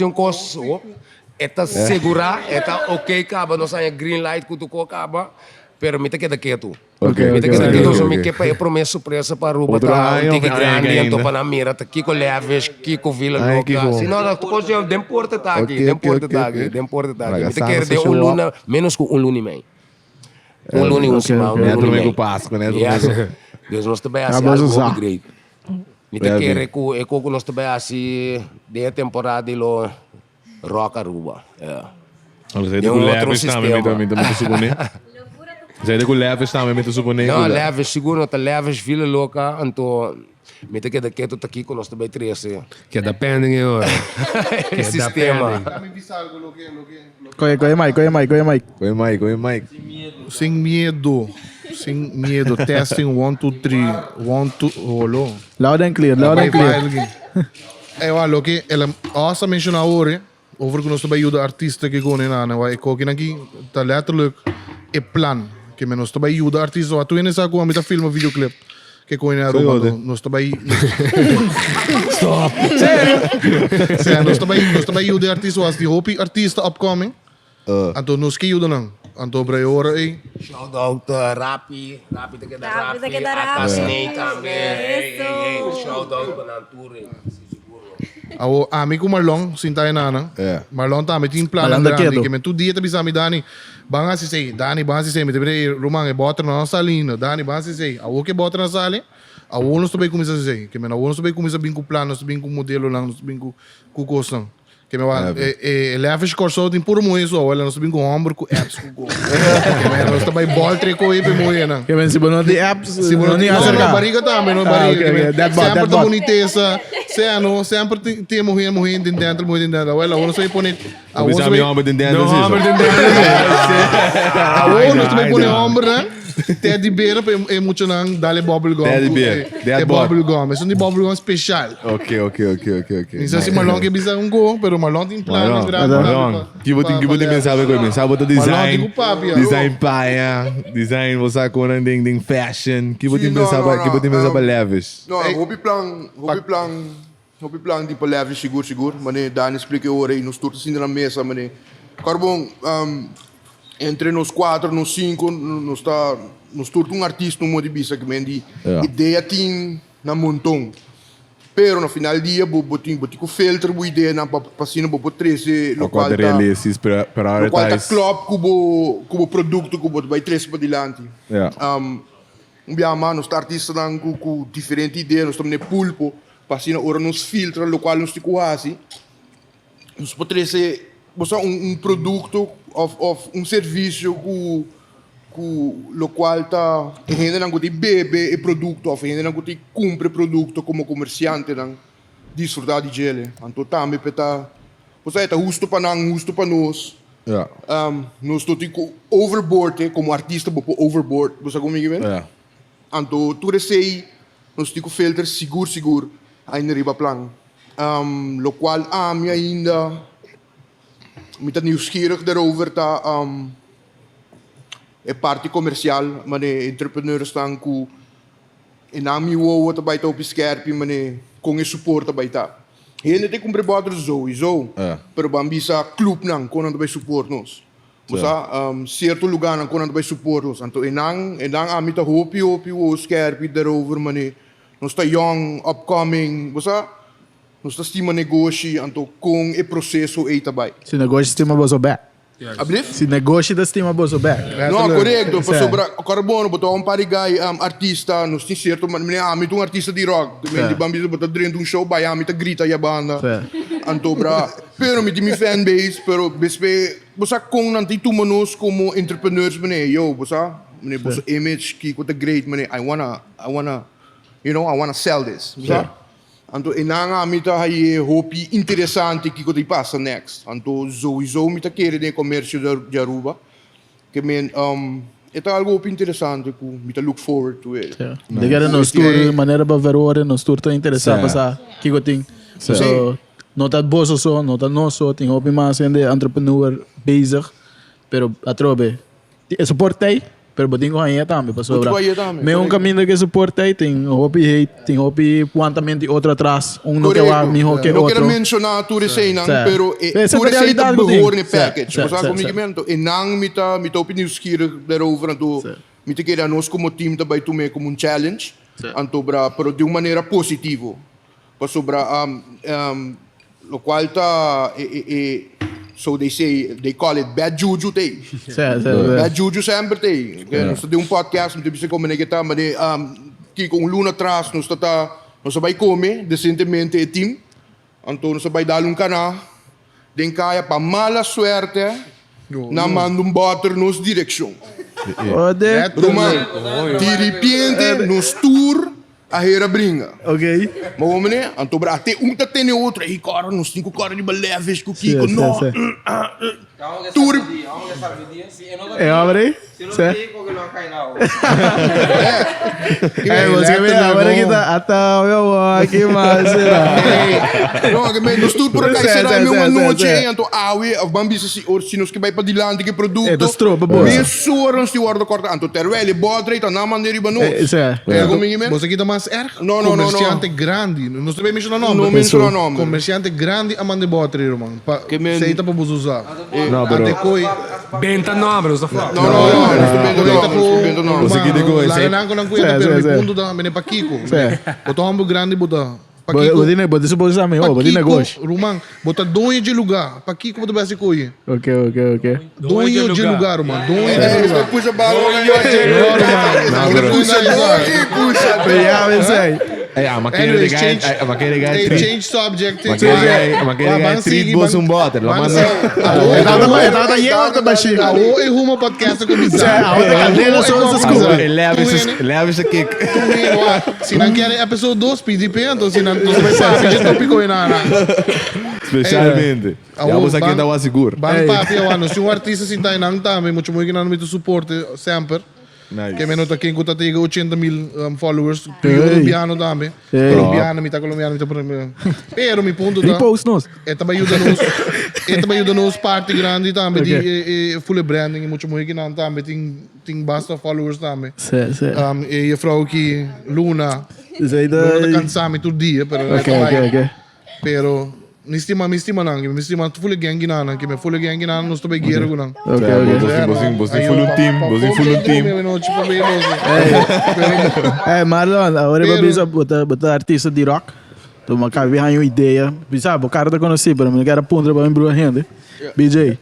um curso. Eta segurar, eta ok acaba, nós temos green light que tu acaba. pero mita que daqui tu. Okay, Mita okay, que daqui okay, tu, so okay. me que pa promessa surpresa para Aruba Outro tá, ano, tique ano grande, ainda. então para na mira, tá Kiko Leves, Kiko Vila Ai, Louca. Kiko. Se não, tu pode dem porta tá aqui, Okay, dem okay, porta okay, tá okay. aqui, dem porta tá aqui. Olha, Mita Sandra, que de show luna, menos que luna meio. Luna e semana, Neto luna e domingo meio. Páscoa, né? Yes. Deus nós também assim, Acabou de algo usar. upgrade. Mita Bem, que bem. recu nós também assim, de temporada de lo rock Aruba. Você Tem com um outro Leves sistema. também, muito suponer. Você com Leves também, muito suponer. Não, Leves, seguro, tá Leves, Vila Louca, então, mita que daqui tu tá aqui com nós também 13. Que é da pending agora. Que sistema. Coge Mike. Oi, Mike. Sem medo. Sem medo. Testing 1, 2, 3. 1, 2, rolou. Loud and clear. Lo que ela asa mencionar hoor, over que nós também ajuda artista que gaan in aan, waar ik ook in aqui tá letterlijk e plan que me nós também ajuda artista, wat toen is ook met een film videoclip que gaan in Aruba, nós também stop. Sério? Nós também ajuda artista, was die hopi artista upcoming. Anto nós que ajuda não. Anto para hora aí. Shout out Rapi tá que da Rapi, tá que Rapi, da a Rapi. Snake também. Isso. Shout out para Nanture. Awo ami ko Marlon sintay na nang. Yeah. Marlon ta metin plan Marlon grande daquilo. que me tu dia tabi sami Dani. Banga si sei, Dani banga si sei, me tebre rumang e botra na salina. Dani banga si sei. Awo ke botra na sali. Awo nos também começa a sei, que me na awo nos também começa bem com plano, nos bem com modelo lang, nos bem com coisa lang. Que me va leves corso tem puro moe so, ela nos bem com ombro com apps com go. Que me nos também bol treco e pe moe na. Que se bono de apps, Se não não nem não acerca. barriga também, não Ah, barriga. okay, okay. That bot. Sempre da boniteza. Sempre tem morrer dentro. Ela não sei pôr. A Você sabe homem de dentro, A não sei pôr ombro, né? Teddy bear é muito não, dá-lhe bubble gum. Teddy bear. É bubble gum, mas não é bubble gum especial. Ok. Isso assim, Marlon que bisa go, pero Marlon tem plano grande. Marlon. Que botem mensagem com mensagem, bota Marlon design. tem papi. Design paia, design você com ding fashion. Que botem mensagem leves. No, hopi plan di pa leve siguro, mane Dani explica ora e nos turtos assim na mesa, mane. Carbon, entre nós 4, nós 5, nos turtos artista no modo de bisa que mendi ideia tem na montão. Pero no final do dia, botin com filtro, boa ideia na passina, bobo 13 local tá. realistas Local tá prioritize. club cubo produto cubo vai 13 para dilante. Nós tá artista com diferente ideia, nós estamos no pulpo, passina ora nos filtra, local nos tico assim. Nós podemos produto of serviço que local tá ainda não tem bebe e produto, ou ainda não tem compra produto como comerciante não desfrutar de gele. Então também peta, você tá justo para nós. Nós tô tipo overboard como artista bopo overboard, você comigo bem? Então tu recei nós tipo filter seguro ainda riba plan. Lo qual ami ainda met dat nieuwsgierig daarover tá é parte comercial, maar entrepreneurs staan ku inami wo wat bij op scherpie, maar com e suporta bij ta. Hele te compre boter sowieso. Pero bambisa club nang konan bij support nos. Mosa certo lugar nang konan bij support nos. Anto enang ami ta hopi wo scherpie daarover, maar nos ta young upcoming, mosa nos ta stima negócio, anto com e processo e tabay. Se negócio estima bozo back. Ablif? Se negócio da estima bozo back. No, correcto. Pa sobra carbono, boto um parigay artista, nos tin certo, man amit um artista de rock. Di bambino boto dentro um show, bay amit a grita ya banda. Anto bra. Pero mi fanbase, pero bespe, bosa kung nanti tumanos como entrepreneurs mene, yo, bosa image ki ko the great mene, I wanna, you know, I wanna sell this. Bosa? Anto inanga mita hai hopi interessante que ko passa next. Anto sowieso mita querer de comércio de Aruba. Que men é algo hopi interessante que mita look forward to it. De gara nos tour maneira ba verore nos tour tá interessado passar que eu tenho. So não tá bozo só, não tá nosso, tem hopi mais ainda entrepreneur bezig. Pero atrobe. Suportei Pero botinho ganha também, para sobrar. ganha também, Mas um correto. caminho que suporta aí, tem hopi hate, tem hopi quantamente outro atrás. Não quer lá, melhor que Não quero outro. mencionar tudo isso aí, não, Certo. pero Essa é a tudo isso aí realidade tá que tem. behoor no Certo, package. certo, Mas certo, comigo mesmo, e não me tá opinião skira daarover, então me te queria nós como team também tomar como um challenge, então pero de uma maneira positiva, para sobre lo qual tá so they call it bad juju day. Certo. Bad juju sempre tem. Nós temos podcast, não temos como negar, mas que com luna atrás nós vai comer decentemente o team. Então nós vai dar canal. Den caia para mala suerte. Na manda butter nos direção. Ode. Roman, de repente nos tour a hera bringa. Ok. Maar hoe meneer, en toen até tá tendo outra, e cara, nos cinco caras de beleves com Kiko, Sim, não. sim, Tour, É, abre. Certo. Você vê agora que tá até eu aqui mais. não, que me nos tour por acá, Sim, será sim, meu uma sim, noite, sim. então awe, of bambi se nos que vai para dilante que produto. É, das tropas, boa. Bem sorens die worden kort, então terwijl je bodre, dan na man deriba no. Certo. Comigo mesmo? Você aqui tá mais erg? Não. Comerciante grande. Não sei bem mencionar nome. Não menciona nome. Comerciante grande a mande botre, irmão. Que men- Seita para você usar. Não, pero... Ante coi. Benta no, bro, sta fa. Não, não. Você aqui de coisa, Lá hein? na não cuida, Sim, pero sim, me sim. fundo da mene pa Kiko. Sim. Botar um grande botar. Pa Kiko. Você não pode supor isso também, ó, você negócio. Rumang, botar dois de lugar. Pa Kiko botar base coi. Ok. Dois de lugar, mano. Dois de Você lugar. puxa balão, puxa. Ja, we zijn. Ja, maar Anyways, kijk, change, change subject. Maar kijk, treat bos um boter. La manda. Estava aí outra baixinha. Awo e rumo podcast com misa. A outra cadeira só essa escuta. Leva esse kick. Se não querem episode 2, pedi então se não vai passar de tópico na. Specialmente. Ja, você aqui ainda was seguro. Ban papi, ano, se um artista se tá nang também, muito muito que não me tu suporte sempre. Que menos tá quem conta tiga 80,000 followers, colombiano também. Colombiano, mita colombiano, mita pero mi ponto da. Repost nos. Esta vai ajudar nos parte grande também de full branding, muito muito que não também tem basta followers também. Sim. E a vrouw que Luna, Zij Luna de... kan samen todo dia, pero Ok. pero mi stima full gang ginana, que me full gang ginana nos tobe guerra gunan. Ok. Você foi um team, você foi um team. Marlon, agora eu vou botar artista de rock. Então, uma cara behind uma ideia. Sabe, o cara tá conhecido, mas eu quero ponta para embruar rende. BJ,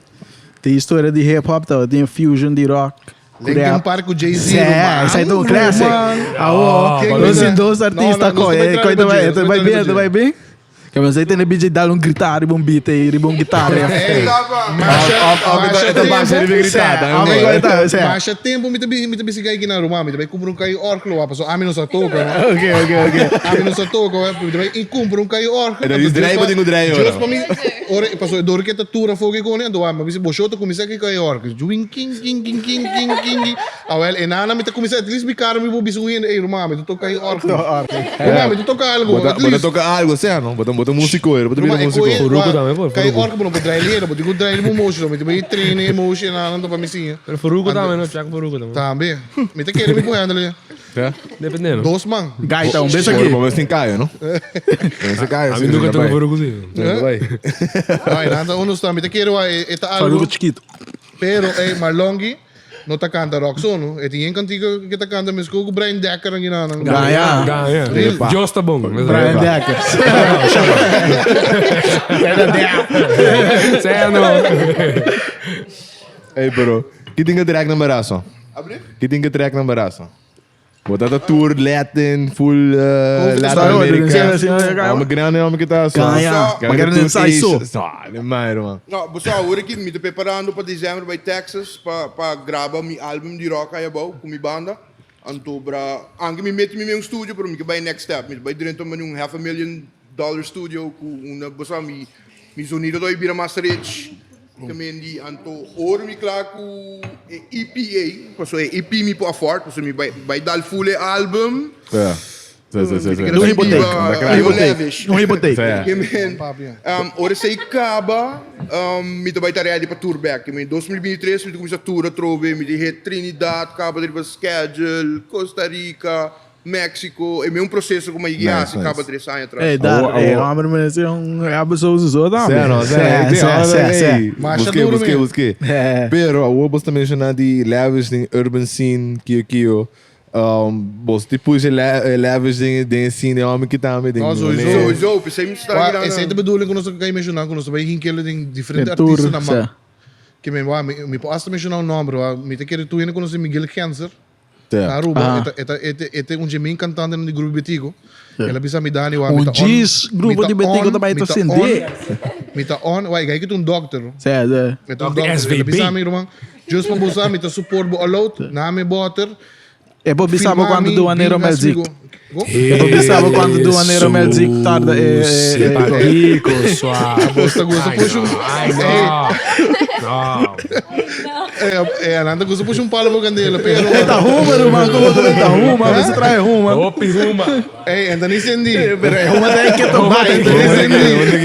tem história de hip hop, tá? Tem fusion de rock. Linkin Park com Jay-Z. Isso aí do classic. Os dois artistas, vai bem? Que você tem BJ dar gritar, bom beat e bom guitarra. Baixa tempo, me também se cai na Roma, me também compra cai orco, passou a menos a toca. Ok. A menos a toca, me também compra cai orco. En dat is drijven tegen drijven. Just para mim, passou door que tatura fogo com ele, mas me bochou to começar que cai orco. Juin king. Awel enana me começar at least me cara me bobisu em Roma, me toca cai orco. Roma, me toca algo. Bota toca algo, certo? Bota músico, bota músico. Furuko também, pô. Cai orco, não pode trair, não pode trair emotion, me também treine emotion, não para me sim. Pero Furuko também, não? Tiago Furuko também. Também. Me te quero me correndo ali. Dependendo. Dos man. Gaita, beijo Mas aqui. você tem caio, não? Você caio. A mim nunca tenho Furuko, sim. Ai, nada, uno está, me te quero eta algo. Faruco chiquito. Pero Marlongi no ta canta rock sono, e tinha cantiga que ta canta mas com o Brian Decker ang ginanang. Ganha. Just tá bom. Brian Decker. Certo. Hey bro, que tem que track na baraço? Que tem que track na baraço? Botar a tour Latin, full Latin America. Uma grande nome que tá só. Ganha. Mas quero nem sair só. Não, mais, mano. Não, você agora que me tô preparando para dezembro vai Texas para gravar meu álbum de rock aí bom com minha banda. Então para anche me meti meu estúdio para mim que vai next step, me vai direto para um $500,000 studio com uma bossa mi sonido do Ibira Master Rich. Também de anto ouro me claro com EPA, porque EP me por afford, porque me vai dar full álbum. Um hipoteca. Lavish. Um hipoteca. Que men, ora sei acaba, me vai estar ready para tour back. Que men 2023 me começa a tour a trove, me de Trinidad, Cabo de Schedule, Costa Rica, México, é um processo como a guia se acaba 3 anos atrás. É, dá, homem, mas é pessoa usou também. Busquei. Pero, o Obos também chama de Lavish em urban scene, Kio. Bos, tipo, je Lavish de scene, homem que também tem. Sowieso, pensei me estar Essa é a bedoeling que nós queremos mencionar, que nós vamos hinkeler em diferentes artistas na mão. Que me posso mencionar o nome, me te quero tu ainda conhecer Miguel Cancer. Aruba, é um gemin cantante no grupo Betigo. Ela bisa me dá Diz grupo de Betigo também tá acender. Me tá on, vai, que tu um doctor. Certo. É um doctor. Ela bisa me irmão. Just para buscar me tá suporte a lot, na me butter. É para bisa quando do aneiro Melzik. É para bisa quando do aneiro Melzik tarda Simpatico, suave. Gosta puxa. Não. Nada gosta puxa palo para candela, pero tá ruma, irmão, como tu tá ruma, você traz ruma. Opi, ruma. Ainda nem entendi. Pero é ruma daí que tu vai.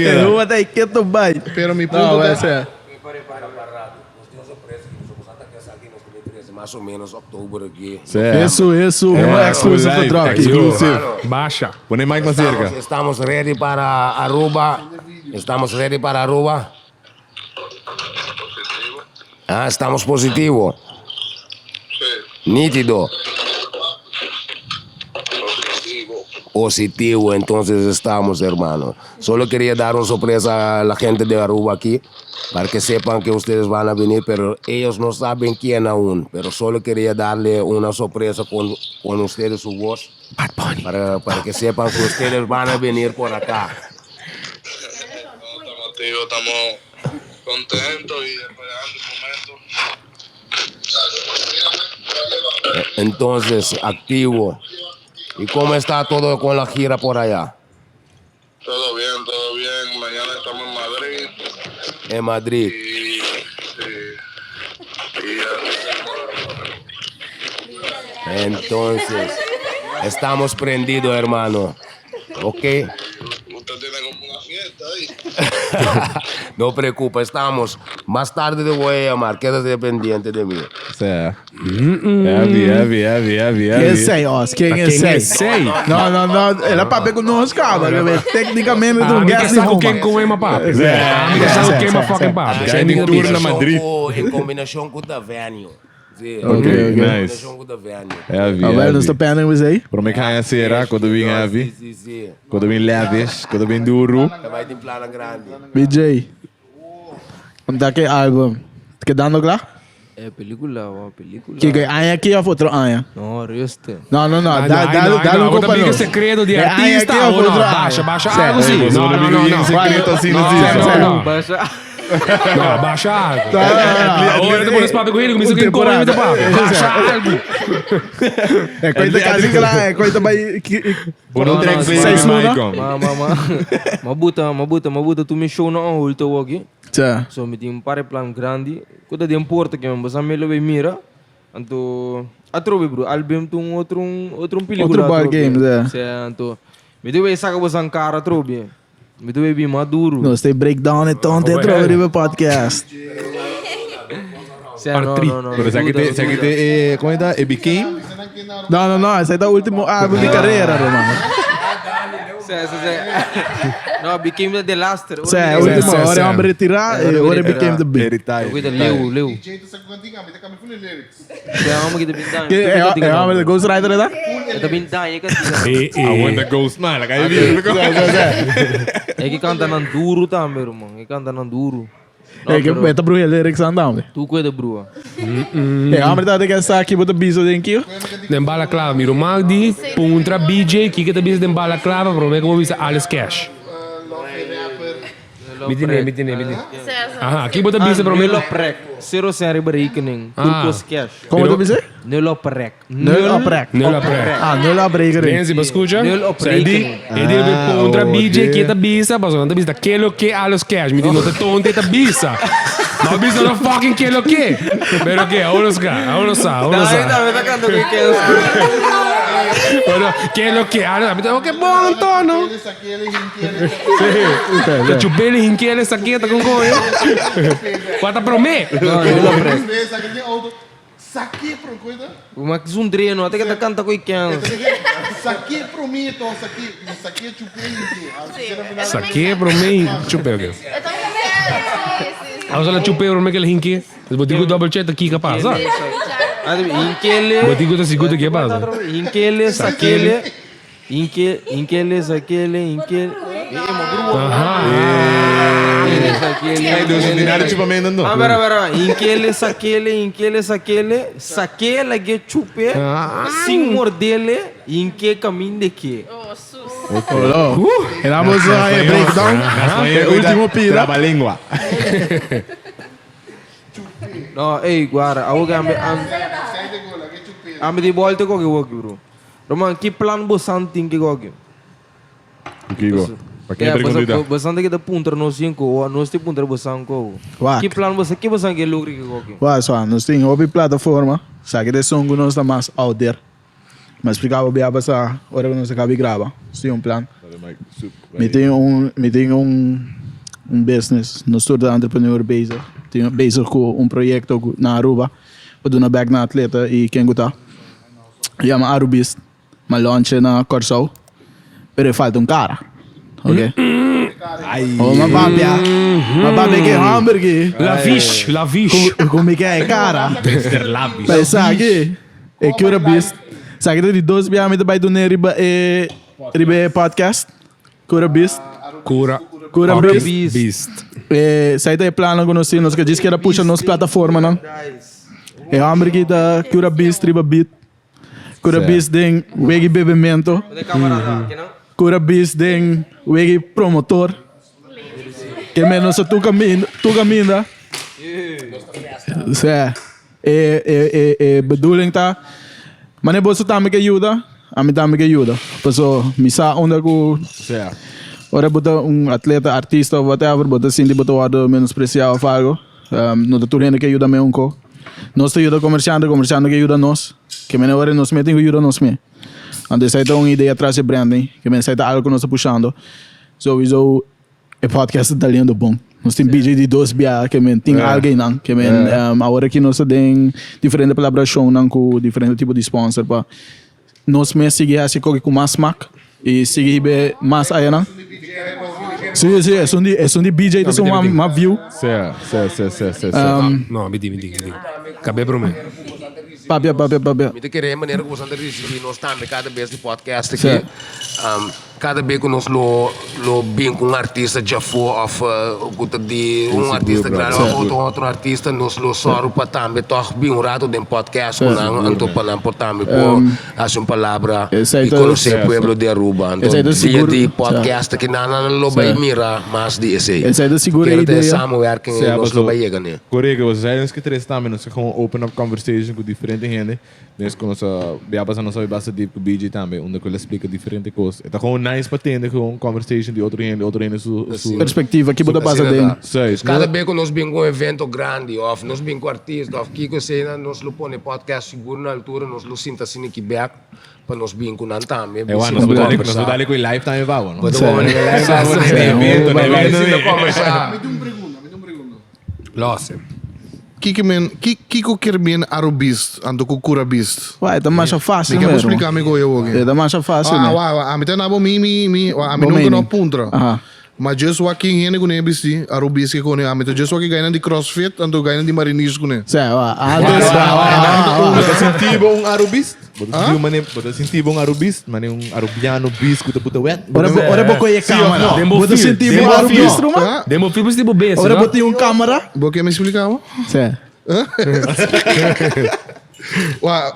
É ruma daí que tu vai. Pero me ponto essa. Mais ou menos outubro aqui. Isso, exclusive drop. Exclusive. Baixa. Põe mais cerca. Estamos ready para Aruba. Ah, estamos positivo. Nítido. Positivo, entonces estamos, hermano. Solo quería dar una sorpresa a la gente de Aruba aquí, para que sepan que ustedes van a venir, pero ellos no saben quién aún. Pero solo quería darle una sorpresa con ustedes, su voz, para que sepan que ustedes van a venir por acá. Estamos contentos y esperando el momento. Entonces, activo. ¿Y cómo está todo con la gira por allá? Todo bien. Mañana estamos en Madrid. En Madrid. Entonces, estamos prendidos, hermano. ¿Ok? Usted tiene como una fiesta ahí. No preocupa, estamos. Más tarde te voy a llamar. Quédate pendiente de mí. Quem sei, Oscar? Quem sei? Não. Ela papai conosco, cara. Tecnicamente, não quer se sabe quem queima papo. Sabe queima fucking papo. Já tem tour na Madrid. Em combinação com o Davênio. Ok, nice. Com o Davênio. Wel, dus de penning we zei. Para mim, que será quando vem heavy, Sim. quando vem leves, quando vem duro. Vai ter plano grande. BJ. Omdat que album. Que dando lá? É película. Que anha aqui ou outro anha? Não, reste. Não. Dá Não, um vou companheiro. dar segredo de É, aí artista aqui eu ou vou não? dar- Baixa Certo. algo assim. Não. Secreto assim, não Não. Baixa. Não, baixa algo. Não. Agora depois papo com ele, começa quem come muito papo. Baixa algo. É coisa que assim que lá, é coisa vai... Por um track Seis vem luna? Mabuta tu me show na ulta aqui. Tja. So me tem um plan grande. Quando de importa que me basta me lo mira. Anto atrobe bro, album tu outro película. Outro bar game, Anto me deu saca você cara atrobe. Me deu bem maduro. Nós tem breakdown então dentro do podcast. Não. Pero se aqui tem, como é que é? Became? Não, esse aí é o último álbum de carreira, mano. Não, became the last. Esse é o último, agora é um retirar e agora became the big. Retire. Cuida Leo. Jeito sa cantinga, me tá full lyrics. É uma que bintang. É um Ghost Rider, né? É bintang, é que I want the ghost man. Like, I really é que canta nan duro também, irmão. É canta nan duro. É que é para o lyrics andando. Tu cuida brua. É a verdade que essa aqui bota biso dentro. Den balaclava, miro Magdi, puntra BJ, que tá bisa den balaclava, pro me como bisa alles cash. Mitine. Aha, aqui bota bisa pro me Nelo prek. Zero série berekening. Pulpos cash. Como tu bize? Nelo prek. Nul oprek. Ah, nul oprek. Lenzi, ma scusa? Nel oprekenen. E deve contra BJ que tá bisa, mas não tá bisa aquilo que alles cash. Me diz, não tá tonto, tá bisa. Mas bisa não fucking aquilo que. Pero que, a uno sa. Tá cantando que Bueno, ¿qué es lo que habla? ¿Qué bom tono? Te chupé el hinquiel esa quieta con coño. Quanta promê? No, eu não presto. Saque pro coisa. Mas um treino, até que tá canta com ikan. Saque pro mim, então saque chupei aqui. Saqué promê. Chupé, ok. Eu também Vamos a chupé promê que el hinquiel. Después digo double check aqui que passa. Inkele. Después digo te seguro que passa. Inkele, sakele. Inkele, sakele, inkele. Dinari tipo meio andando. Ah, pera. Inkele, sakele. Sakele que chupe. Sem mordele. Inke caminho de que. Vamos a breakdown. Último pira. Traba-língua. No, ei, guarda. Ame de volta com o que bro. Roman, que plano você tem que gogue? O que go? Para quem pergunta? Você tem que dar ponto no 5 ou nós tem ponto você anco. Que plano você que lucre que gogue? Só, nós temos uma plataforma. Sabe que som que nós está mais out there. Mas explicava bem a passar, hora que nós acabamos de gravar. Tem um plano. Me tem um business, nós estamos entrepreneur bezig. Tenho bezig com projeto na Aruba. Para dar uma back na atleta e quem gostar. Ja, maar Arubis, maar launchen na Corso. Pero falta cara. Ok? Oh, maar babia que hamburger. La fish. Como é que é cara? Mr. Lavish. Mas sabe, é que Arubis. Sabe que de 2 biar me vai donar riba podcast. Arubis. Cura Beast. Sai daí plano conhecido, nós que diz que era puxa nossa plataforma, não? É hamburger da Cura Beast, riba beat. Cura Beast den wegi bebimento. Cura Beast den wegi promotor. Que menos tu caminha. Sim. Bedoeling tá. Mas você também que ajuda, a mim também que ajuda. Então, misa onde eu ora bota atleta, artista ou whatever, bota sim de bota o menospreciado ou algo. Não tá tudo que ajuda me um pouco. Nós te ajuda comerciante que ajuda nós. Que me agora nós metem que ajuda nós me. Então, essa é uma ideia atrás de branding, que me sai algo que nós estamos puxando. Sowieso, o podcast está lindo bom. Nós temos BJ de 2 bia, que me tem alguém não, que me agora que nós temos diferente colaboração não com diferente tipo de sponsor para nós me seguir assim com mais smack e seguir mais aí não. Sim, é um de BJ de uma view. No, me diga. Acabei por mim. Papia. Me te querer maneira que você anda recebendo nós também cada vez de podcast aqui. Cada vez que nós lo bem com artista já foi de artista grande outro artista nós lo soro para também tocar bem rato de podcast com anto para por também por acho palavra e conhecer o pueblo de Aruba. Então dia de podcast que não lo vai mira mas de esse. Essa é da segura ideia. Somewhere que nós lo vai chegar né. Correto, você é que três também nós com open up conversation com diferente gente. Nós com nossa beabas não sabe bastante tipo BJ também, onde ele explica diferente coisas. Então com nice para ter com conversation de outro gente sua perspectiva que bota base dentro. Cada vez que nós vem com um evento grande, ou nós vem com artista, ou que cena nós lo põe podcast seguro na altura, nós lo sinta assim aqui back para nós vir com nós também. Nós vamos dar com o live também vai, não? Pode vamos evento, conversar. Me dá uma pergunta. Losse. Kiko Kerbin Arubist, ando com Cura Beast. Uai, tá mais fácil mesmo. mesmo. Explicar me go eu aqui. É mais fácil, né? A mim tá na a mim nunca não puntra. Mas just o aqui em com nebisi, Arubist que com a mim just o aqui ganhando de CrossFit, ando ganhando de marinis com né. Você sentiu Arubist? Você sentiu Arubist? Mas Arubiano bis que puta wet. Ora boco aí câmera. Você sentiu Arubist, mano? Demo filmes tipo besta. Ora botei câmera. Boque me explicava? Sim.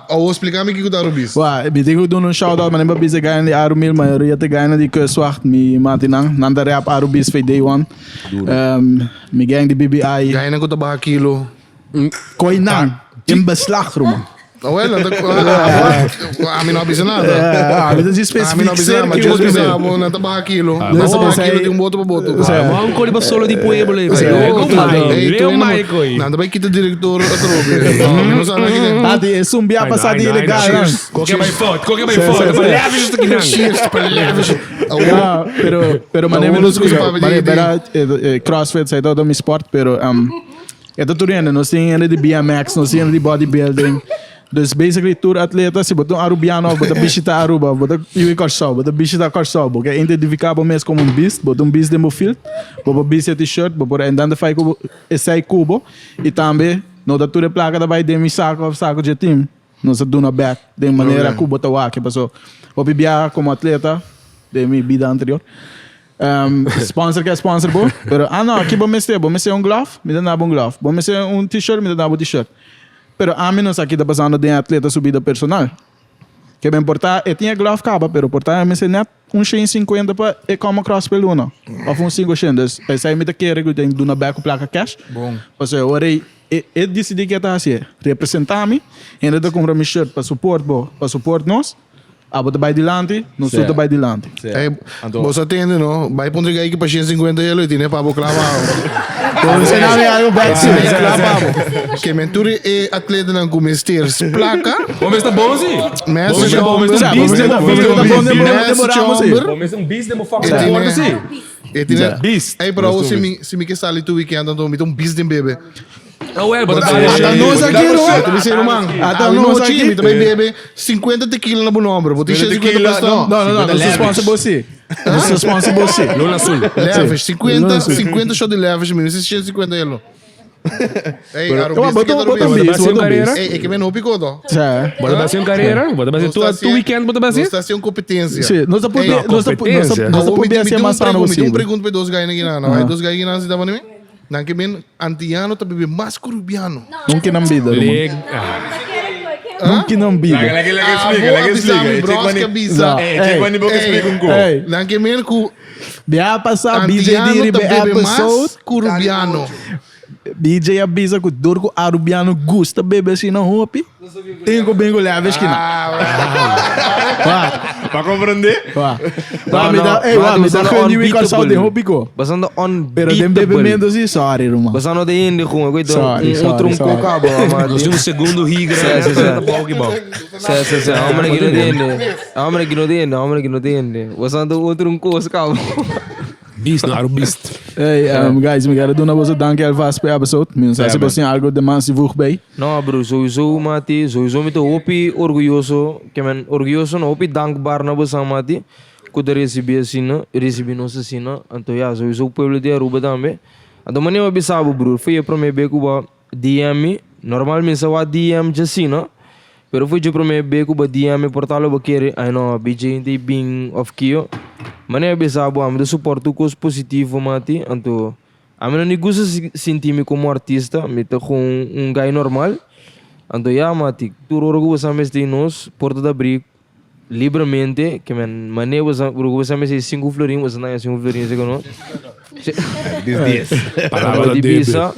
Eu vou explicar me que o Arubist. Uai, me digo do shout out, mas nem bisa ganhar de Arumil, maioria te ganha de que swart me matinang, nanda rap Arubist foi day one. Me ganha de BBI. Ganha com tabaco kilo. Koinang, in beslag roman. Oh, well, amin na bisa nada. Mas é Amin específico. na bisa, mas just bisa mo na tabaka kilo. mas Tabaka aí- kilo tem boto pa boto. Vamos com ele solo de pueblo aí. Leo Michael aí. Nada vai kita diretor at robe. Não sabe que Tati, é sumbia passar de ilegal. Qualquer mais forte, qualquer mais forte. Leva isso aqui não. cheers para leves. Pero mané Uno menos se usa que para para CrossFit sai todo mi sport, pero é da turena, nós tem ainda de BMX, nós tem ainda de bodybuilding. Dus basically tour atleta se botou arubiano, botou bichita aruba, botou iwi corso, botou bichita corso, porque identificava mesmo como beast, botou beast demo field, botou beast t-shirt, botou andando faz cubo, esse cubo e também no da tour placa da vai demi saco de time. Nós do na back de maneira que botou lá que passou. O bibia como atleta de minha vida anterior. Sponsor que é sponsor bom, pero não, aqui vou mexer glove, me dá glove, vou mexer t-shirt, me dá t-shirt. Pero a menos aqui está passando de atleta subida personal. Que bem portar, eu tinha glove caba, pero portar me net 150 para e como cross peluna. Ou 500. Aí sai me da querer que tem na back placa cash. Bom. Parce ora eu decidi que tá assim, representar-me, ainda da comprar meu shirt para support nós. Abot vai dilante, não suta vai dilante. Você atende, não? Vai para onde que para 150 euro e tem para clavar. Então, você não é algo backstage, clavar. Que menture é atleta não comestir placa. Vamos estar bom sim. Mas Vamos já estar um bis demo foco forte sim. Beast. Aí para você se me que sali tu weekend então me um bis de bebê. Não é, bota Até nós aqui, não? Tu me ser Até Até nós nós aqui. aqui também bebe 50 tequila na boa ombro. Botei 50 bastão. Não, não sou sponsor você. Não sou sponsor você. Luna Azul. Leves, 50 show de leves, menino. Esses 50 euro. Ei, Bota é que me não picou, não? Bota bacia carreira, bota bacia tu weekend, bota bacia. Nós está competência. Sim, nós podemos ser mais sano Um pergunta para dois gajos aqui, não. Aí dois gajos aqui, não se Não que bem antiano tá bebendo mais curubiano. Nunca não bida. Nunca não bida. Não que bem ku Dia passar BJ diri be episode curubiano. BJ avisa que dorgo arubiano gusta bebe assim na hopi. Tenho bem go leves que não. Para compreender? Me dá que eu ia calçar de hopi ko. Basando Pero dem bebe unbeatable. menos assim, sorry, irmão. Basando de indi com eu Sorry, outro um sorry. cocabo, Nós temos um segundo rigra. Se amana que não tem. Basando outro um coisa cabo. Beast, não era o Beast. Hey, guys, me quero dar uma dank alvast per episode. Minns als je best algo de man se voeg bij. Não, bro, sowieso, mati. Sowieso me tô opi orgulhoso. Que men orgulhoso não, opi dankbar na você, mati. Quando recebi nossa sina. Então, já, sowieso o povo de Aruba também. Então, maneira eu bisabo, bro. Foi para mim ver que o DM, normalmente só a DM já sina. Pero foi para mim ver que o DM portal o querer, aí não, BJ de bing of Kio. Maneira bisabo, amo de suporto coisa positivo, mati. Então, a mim não gosta sentir-me como artista, me tô com guy normal. Então, já, mati, tu orgulho você mesmo nós, porta da briga, livremente, que man, maneira você mesmo 5 florinhos, você não é 5 florinhos, você não? Palavra de de bisa.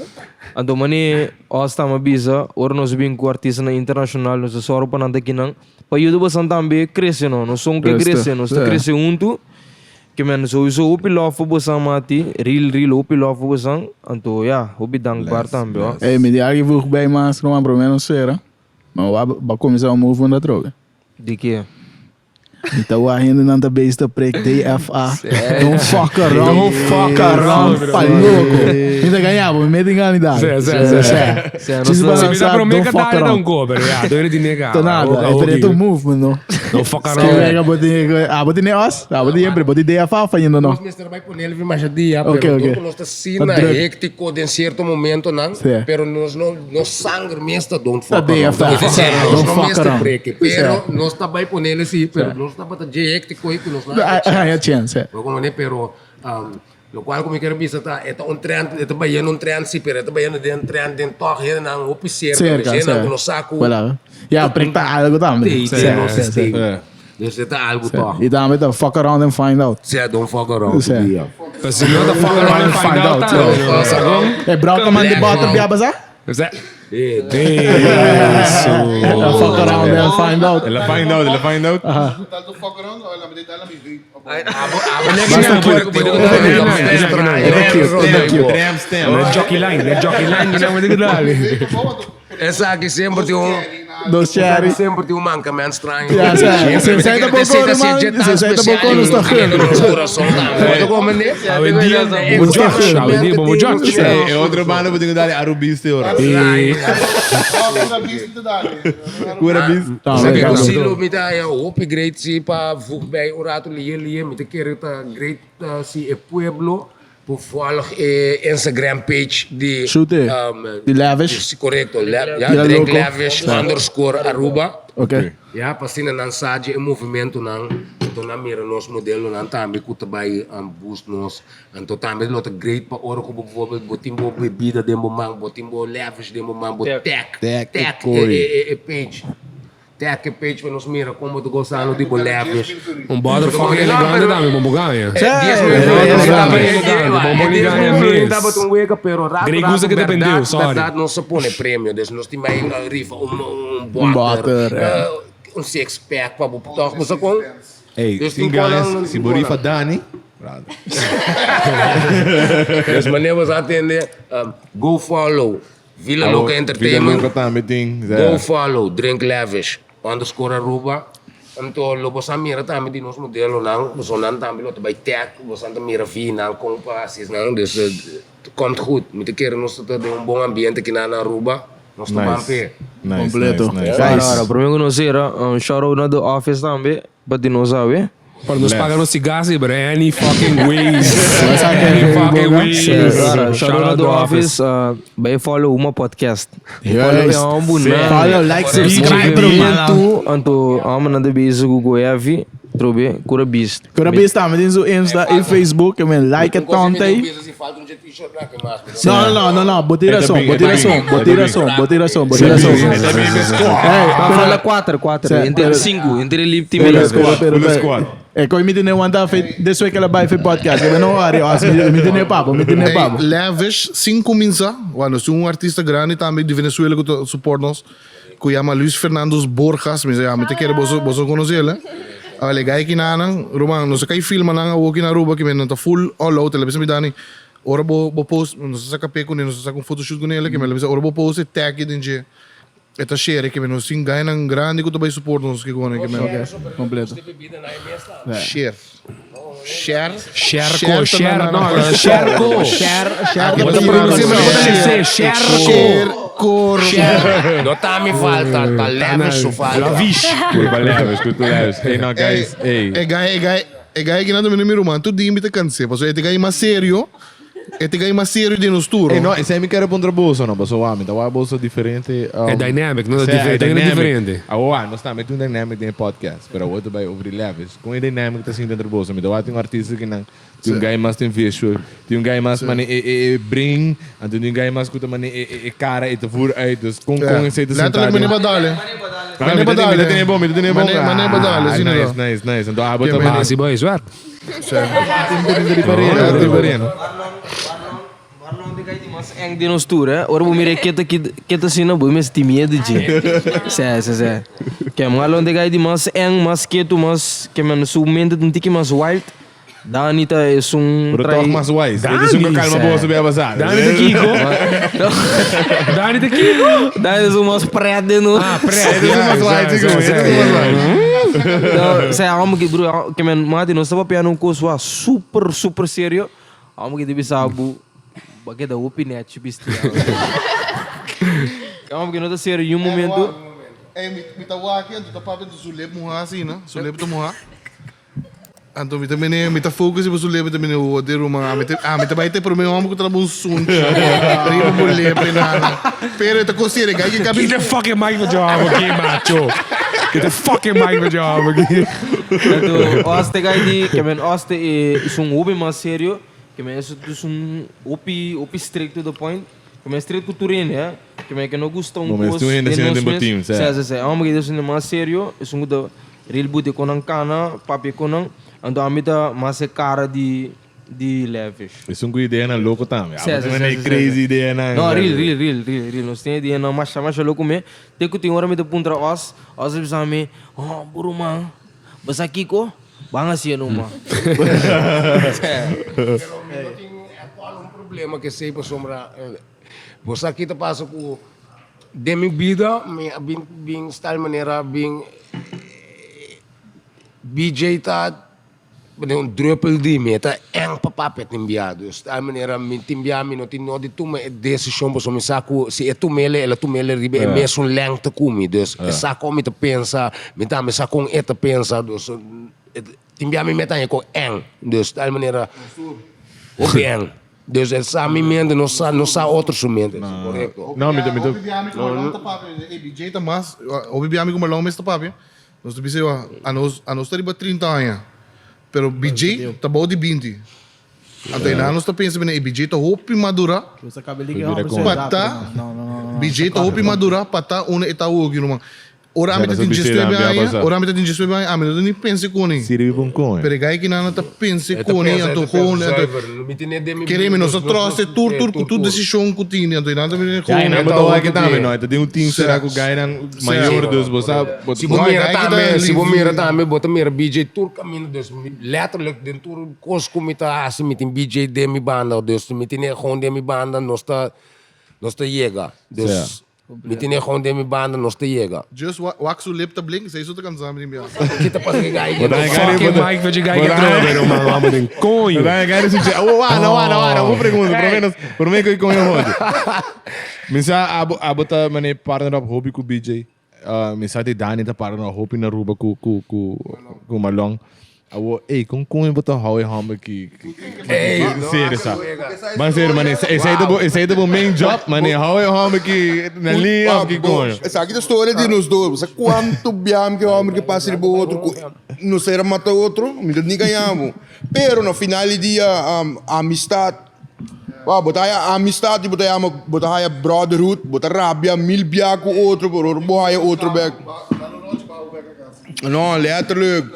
Então, maneira, hosta uma bisa, ora nós vim com artista na internacional, nós só roupa nada aqui não. Para ajudar você também crescer, não? Nós somos que crescer, nós crescer junto. Que men sowieso op love voor bosan mati, real op love voor bosan. Anto ja, op dankbaar também, ó. Hey, me diga que voeg bij mas, não há problema será. Mas vai começar a move na droga. De que? Então ainda não tá bem da prek DFA. Don't fuck around, pai louco. Ainda ganhava, me tem ganidade. Se me dá para mim que tá não cobre, já, doido de negar. Tô nada, é para move, mano. Não fuck Que around. vega boti neos, boti sempre, boti DFA fazendo não. Nós neste vai pôr ele mais dia, Ok, pero ok. nós está sina hectico de certo momento não, Sim. pero nós não sangue mesmo don't Tá fuck bem, around. tá. Nós Don't não fuck mesmo around. break, pero nós está vai pôr ele sim, pero nós está para de hectico e que nós não. É chance. Como né, pero lo qual como quero dizer tá, é um trend, é bem um trend sim, pero é bem um trend den toque here na oficier, Cerca, na no saco. Voilà. Ja, prek tá algo também. Dus het is algo toch. E também tá fuck around and find out. Zé, don't fuck around. Zé. Se não tá fuck around and find out. É branco man de bota biabasa? Zé. Fuck around and find out. Ela find out. Tal to fuck around, ela me dá Tram stem. Nel jockey line, andiamo a vedere. Essa aqui sempre tem Dos cherry. sempre tem mancamento estranho. Ja, ze zijn de balkonen, man. Ze zijn de balkonen, toch? E outro bando vou ter que dar a rubiste ora. Cura bis. Sabe que silo me dá upgrade se para voeg bij o rato lie met de keer great si e pueblo por volg Instagram page de Shoot it. Die lavish. Sí, correcto. Ja, Drink loco. Lavish _ Aruba. Oké. Ja, pasina nan saje movimento nan to na mira nos modelo nan tambi kuta bai boost nos anto tambi lot great pa oro ko bijvoorbeeld botimbo bebida demo mang botimbo Lavish demo mang tech page. Tech page para nos mira como tu gozando tipo Lavish. Un butter fucking elegante da mi bombogaia. Grey Goose que dependeu, sorry. Verdade não se põe prêmio, dus nós temos aí rifa butter, six pack para botar, mas com Hey, Dus sim tu guys, cola- se borifa Dani. dus wanneer we atenden, go follow Villa Loca Entertainment. Go follow Drink Lavish _ Aruba. Então, lobo sa mira também de nos modelo não, você não também lot bij tech, você não mira vi não com passes não, dus komt goed. Met keer nós te de bom ambiente aqui na Aruba, nós tomamos pé. Completo. Cara, pra mim conhecerá, shout out na do office também, para de nós saber. Para nos pagar no cigarro, bro. Any fucking ways. Any fucking ways. Cara, shout out na do office, vai follow uma podcast. Yes. Follow, like, subscribe, bro, man. Anto, na de base Google Evi, trobe, cura beast. Kura bis tama din zo Insta e Facebook, eu men like it tantei. Não, botira som. Fala 4, entre 5, entre livre time. É que eu me dei one day, desse week ela vai fazer podcast. Eu não worry, me dei papo. Lavish, 5 minsa. Bueno, se artista grande também de Venezuela que suporta nos, que chama Luis Fernando Borjas, mas já me te quero você conhecer, né? Olha, gai aqui na Roman, não sei que filma na o aqui na Aruba que me não tá full all out, ele pensa me dani. Ora bo post, não sei se capé com ele, não sei se com photoshoot com ele, que me lembra, ora bo post tag dinje. Eta share que me não se gai na grande que tu vai suporta nos que gona que me. Completo. Share. Não tá me falta, tá Lavish o falta. Leves. Hey, no, guys. Hey. É gai que nada me miro, mano. Tu dimite canse, porque é gai mais sério. É gai mais sério de nos tour. Hey, no, esse aí me quer pôr bolsa, não? Mas o homem, tá uma bolsa diferente. É dynamic, não é diferente. Nós estamos com dynamic no podcast, pero o outro vai ouvir leves. Com a dynamic tá assim dentro da bolsa. Me dá um artista que não tem guy mais tem visual, tem guy mais mane bring, and tem guy mais que também cara e te voer uit. Dus com esse te Letterlijk meneer Badale. Meneer Badale. Meneer bom. Meneer Badale, zie je dat? Nice. Então a bota Ah, sim, boy, zwaar. Eng di nos tour, ora bu mire kita sina bu mes timia de ji. Se. Que malo de gai di mas eng mas ketu mas que man summente um tiki mas wild. Danita é Pero toch mais wise. Eles nunca calma boa sobre a bazar. Dani de Kiko. Dani é mas prédio no. Eles são mais wise. Então, se algo que bro, que man mati nós estava piano curso super sério. Algo que deve saber bagai da opinião bestia. Algo que não tá sério em momento. Me tá aqui, tu tá papel do Zuleb morrer assim, né? Zuleb tá morrer. Então, me tá focus e Zuleb também o de Roma. Me tá vai ter para mim homem que tá bom sunto. Riba bolé prenana. Pero tá coceira, gai que cabe. Get the fucking mic job aqui, macho. Get the fucking mic job aqui. Então, oste gai di, que man oste é um hobby mais sério. Que man isso é um hobby strict to the point. Que man strict cultural, né? Que man que não gosta Mas tu ainda assim não tem Se algo que isso é mais sério, é um real boot com cana, papi com então a mim tá mais cara de de Lavish. Isso é uma ideia na louco também. Sim, Ah, sim, mas é sim, crazy sim. ideia na. Não, real. Nós temos ideia não, mas louco me. Tem que ter hora me de puntra os bisa me, oh, buruma. Basta Kiko, banga siya numa. Pero não tem qual problema que sempre sombra. Você aqui tá passa com de minha vida, bem tal maneira bem BJ tá um druppel de me tá eng papapet enviado. Tal maneira me timbia me não tem não de tu me decisão para me saco se é tu mele ela tu mele ribe é mesmo lento comi dus saco me te pensa me tá me saco eta pensa dus timbia me meta com eng dus tal maneira o bem dus el sami mente não sa outros mente correto. Não, me Obi biami ko malong tapap. BJ ta mas. Obi biami ko malong mes tapap. Nós te biseu a nós tá riba 30 anos. Pero BJ tá bom de 20. Até na nós tá pensando na BJ tá hopi madura. Você cabelo que Pata. BJ tá hopi madura pata una etaú aqui numa. Ora amita tin jespe bem, ora amita tin jespe bem, amita nem pense com nem. Sirve bom com. Pero gai que nana tá pense com nem, então com queremos nós trouxe tudo decisão que tinha, então nada me com. Ja, não botou aqui também, não. Tem um time será que o gai maior dos você. Se você mira também, bota mira BJ tour caminho dus letterlijk den tour kos komita assim met een BJ demi banda dus met een gewoon demi banda nós tá chega dus met een gewoon demi banda nós tá chega. Just waxu lip tá blink, sei isso tá cansado de mim. Kita pas gai Fucking Mike, vejo gai que trove, no mano, vamos em conho. Dai, gai se dice, uma pergunta, por mim que com eu hoje. Misa abota mane partner up hobby com BJ. Misa de Dani tá partner up hobby na Ruba com Malong. Awo, kung eu botar how hamba que sério sa. Mas sério, mane, esse é do main job, mane, how hamba que na linha que com. Essa aqui é a história de nós dois. Você quanto biam que o homem que passa de outro, não será matar outro, me nem ganhamos. Pero no final do dia, amistad. Botar a amistad, botar a brotherhood, botar rabia, mil bia com outro, botar outro back. Não, letterlijk.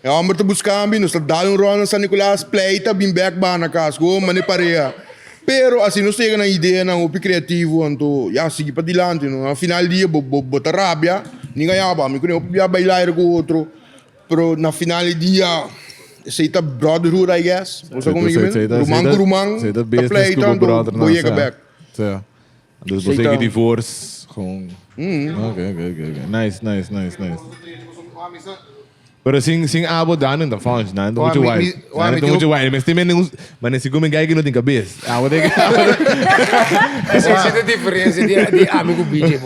Ja, om te buscar, nós estamos dando run San Nicolás, pleita, bem back na casa, go, mane pareja. Pero assim, nós temos uma ideia, não, o criativo, então, já, seguir para adiante, no final do dia, bota rabia, ninguém ganhava, me conheço, eu bailar com o outro, pero na final do dia, aceita brotherhood, I guess, você comigo mesmo, rumang, tá pleita, então, vou chegar back. Dus você que divorce, com... Ok. Nice. Pero sing abo dano da fonte, não muito wide. Não muito wide, mas tem menos, mas se como gai que não tem cabeça. Ah, vou ter que. Essa é a diferença de amigo BJ.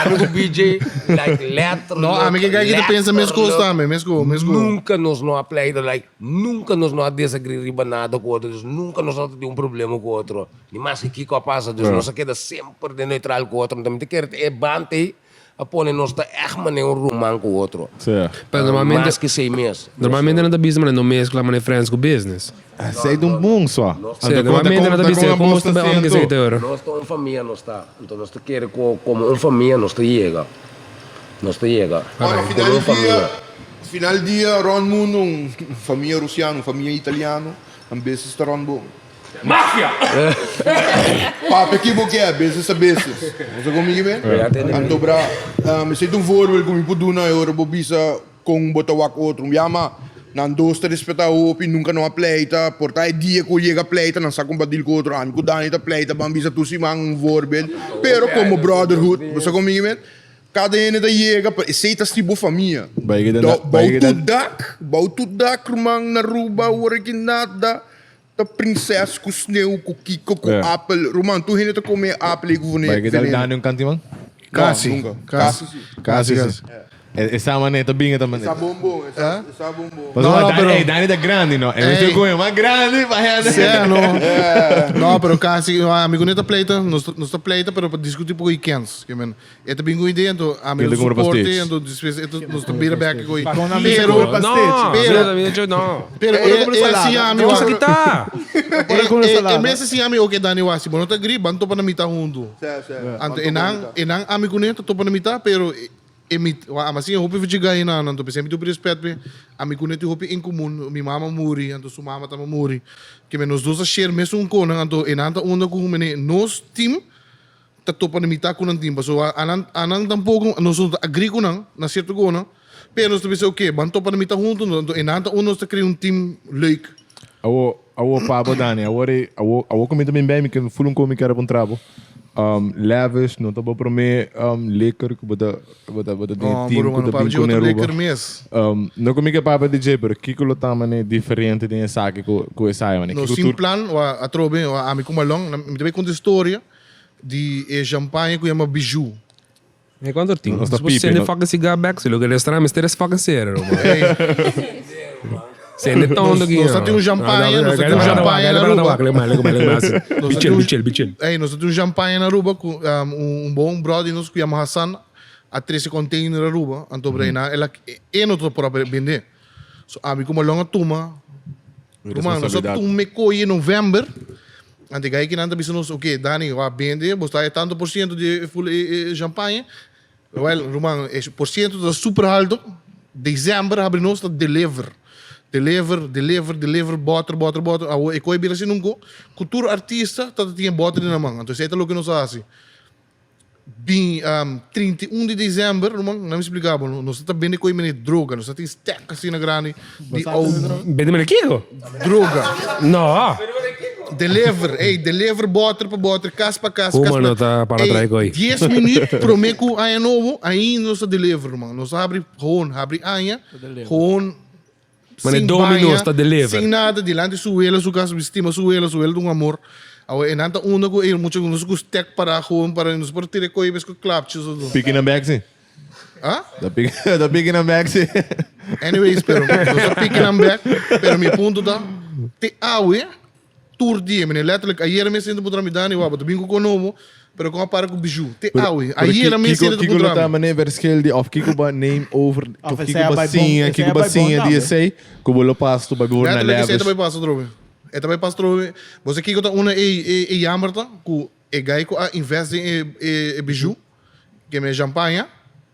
Amigo BJ, like letter. Não, amigo gai que pensa mesmo coisa também, mesmo. Nunca nos não aplica, like nunca nos não desagree nada com o outro, nunca nos não tem problema com o outro. Ni mais que passa, dus nós queda sempre de neutral com o outro, então tem que é bante. Apone nós está echt um romance com o outro. Pero normalmente mais que 6 meses. Normalmente não tá business, mas não mescla, mas friends com business. Sei de bom só. Normalmente não tá business, como está bem que sei teor. Nós estamos uma família, nós está. Então nós queremos como uma família, nós está chega. Nós está chega. Final do dia, Ron Mundo, família russiana, família italiana, vezes está Ron bom. Máfia! Papi, aqui porque é, business a business. Você comigo bem? Então, bra, me sei de voorbeeld como eu pude na hora, bobisa com botar o outro, yama, na indústria respeitar o opi, nunca não a pleita, portar dia que chega a pleita, não sabe combatir com outro, amigo dani a pleita, bambisa tu se mang um voorbeeld, pero como brotherhood, você comigo bem? Cada ene da chega, aceita tipo família. Bau tu dak, rumang na ruba, work in nada. Da princesa com sneeuw, com kiko, com apel. Roman, tu hinta comer apel e com vai que dá dano um cantimão? Casi. Essa maneira também também. Essa bombom, essa bombom. Mas Dani da grande, não? É muito coisa, mais grande, vai. Não, pero casi, amigo neta pleita, nós tá pleita, pero para discutir por weekends, que men. É também uma ideia, então, amigo suporte, então, nós tá beira back com ele. Pero esse amigo, Vamos aqui tá. É mesmo esse amigo que Dani wasi, não tá gri, banto para na mitad junto. Enang amigo neta, tô para na mitad, pero Mas sim, hopi vidi ganhar na, então pensei muito respeito pe. A mim conecto hopi em comum, minha mama muri, então sua mama também muri. Que me nos dois a share mesmo cono, então enanta onda com mene nos team, tá topa na mitad com um team, so anang tampouco nós agree com não, na certo cono. Pero nós pensei o quê? Ban topa na mitad junto, então enanta onda nós criar team leuk. Awo Pabo Dani, awo kami também bem, que fulum komi kara pun trabo. Lavish, não tabo para mim lekker, que bota team, que bota bem com lekker mes. Não komi que Papa DJ, pero que lo tamane diferente de essa que com essa aí, mano. No sim plan, a trobe, a mim como long, me também conta história de champanhe que chama Bijou. E quanto tempo? Nossa, Se você pipe, não não? fucking cigar back, se logo ele está mas teres fucking ser, se ele tondo aqui. Nós temos champanhe, nós temos champanhe na Aruba. Bichel. Nós temos champanhe na Aruba com bom brother nós que chama Hassan, a 13 container na Aruba, então breina, ela é no para vender. So a mim como longa turma, Romano, nós só me coi em novembro. Antes aí que nada bisa nós, ok, Dani, vai vender, você está tanto por cento de full champanhe. Well, Romano, esse por cento está super alto. Dezembro abre nós está deliver, boter. E coi bira assim nunca. Cultura artista tá tinha boter na mão. Então sei o que nós fazemos. Bem, 31 de dezembro, não me explicava, nós está bem coi mene droga, nós tem stack assim na grande de Bem aqui? droga. Não. Deliver boter para boter, casa para casa. Como não tá para trás coi? 10 minutos, prometo aí novo, aí nós deliver, mano. Nós abre aia, Mas em 2 minutos está deliver. Sem nada, delante suela, su casa, estima suela de um amor. En nanta uno ko mucho nos ko stack para nos por tire ko ibes ko clap chiso. Picking a bag, sim. Ah? Da picking a bag, sim. Anyways, pero nós picking am back, pero mi ponto da te awe tour dia, mene letterlijk ayer me sento putra mi dani wa, bingo ko nomo, pero com a para com bijou. Te awe, ayer me sento putra. Kiko tá mané verschil die of kiko ba name over of kiko ba sinha die sei, kubo lo pasto ba bor na levels. levels. Eta vai passo drobe. Eta vai passo drobe. Você kiko tá una e yamarta ku e gai ko a invest em bijou, que me champanhe.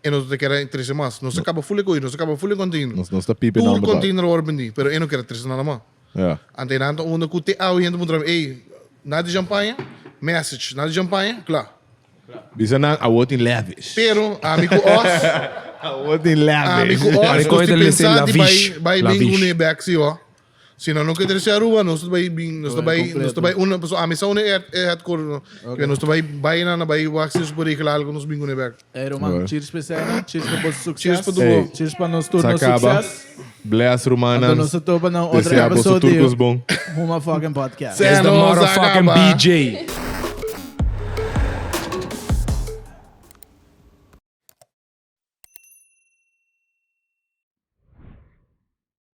E nós te quer interesse mais. Nós acaba full com nós acaba full contínuo. Nós tá pipe não. Tudo contínuo orben di, pero eu não quero interesse nada mais. Ja. Ante nada onda ku te au gente mudra, ei, nada de champanhe, message, nada de champanhe, claro. Bisa na awot in lavish. Pero amigo os, Awot in lavish. amigo os, Amigo nós te ele pensar de lavish. vai bingo ne back si ó. Se não quer interesse a rua, nós vai bing, nós vai uma pessoa, a missão é cor, que nós vai na vai waxes por aí claro que nós bingo ne back. Hey Roman, cheers pra você, cheers pra você sucesso. Cheers pra tu. Cheers pra nós todos Sacaba. sucesso. Bless Então Romanas. nós estamos na outra Deseamos episódio turcos bom. Uma fucking podcast. It's the Cê não motherfucking acaba. BJ.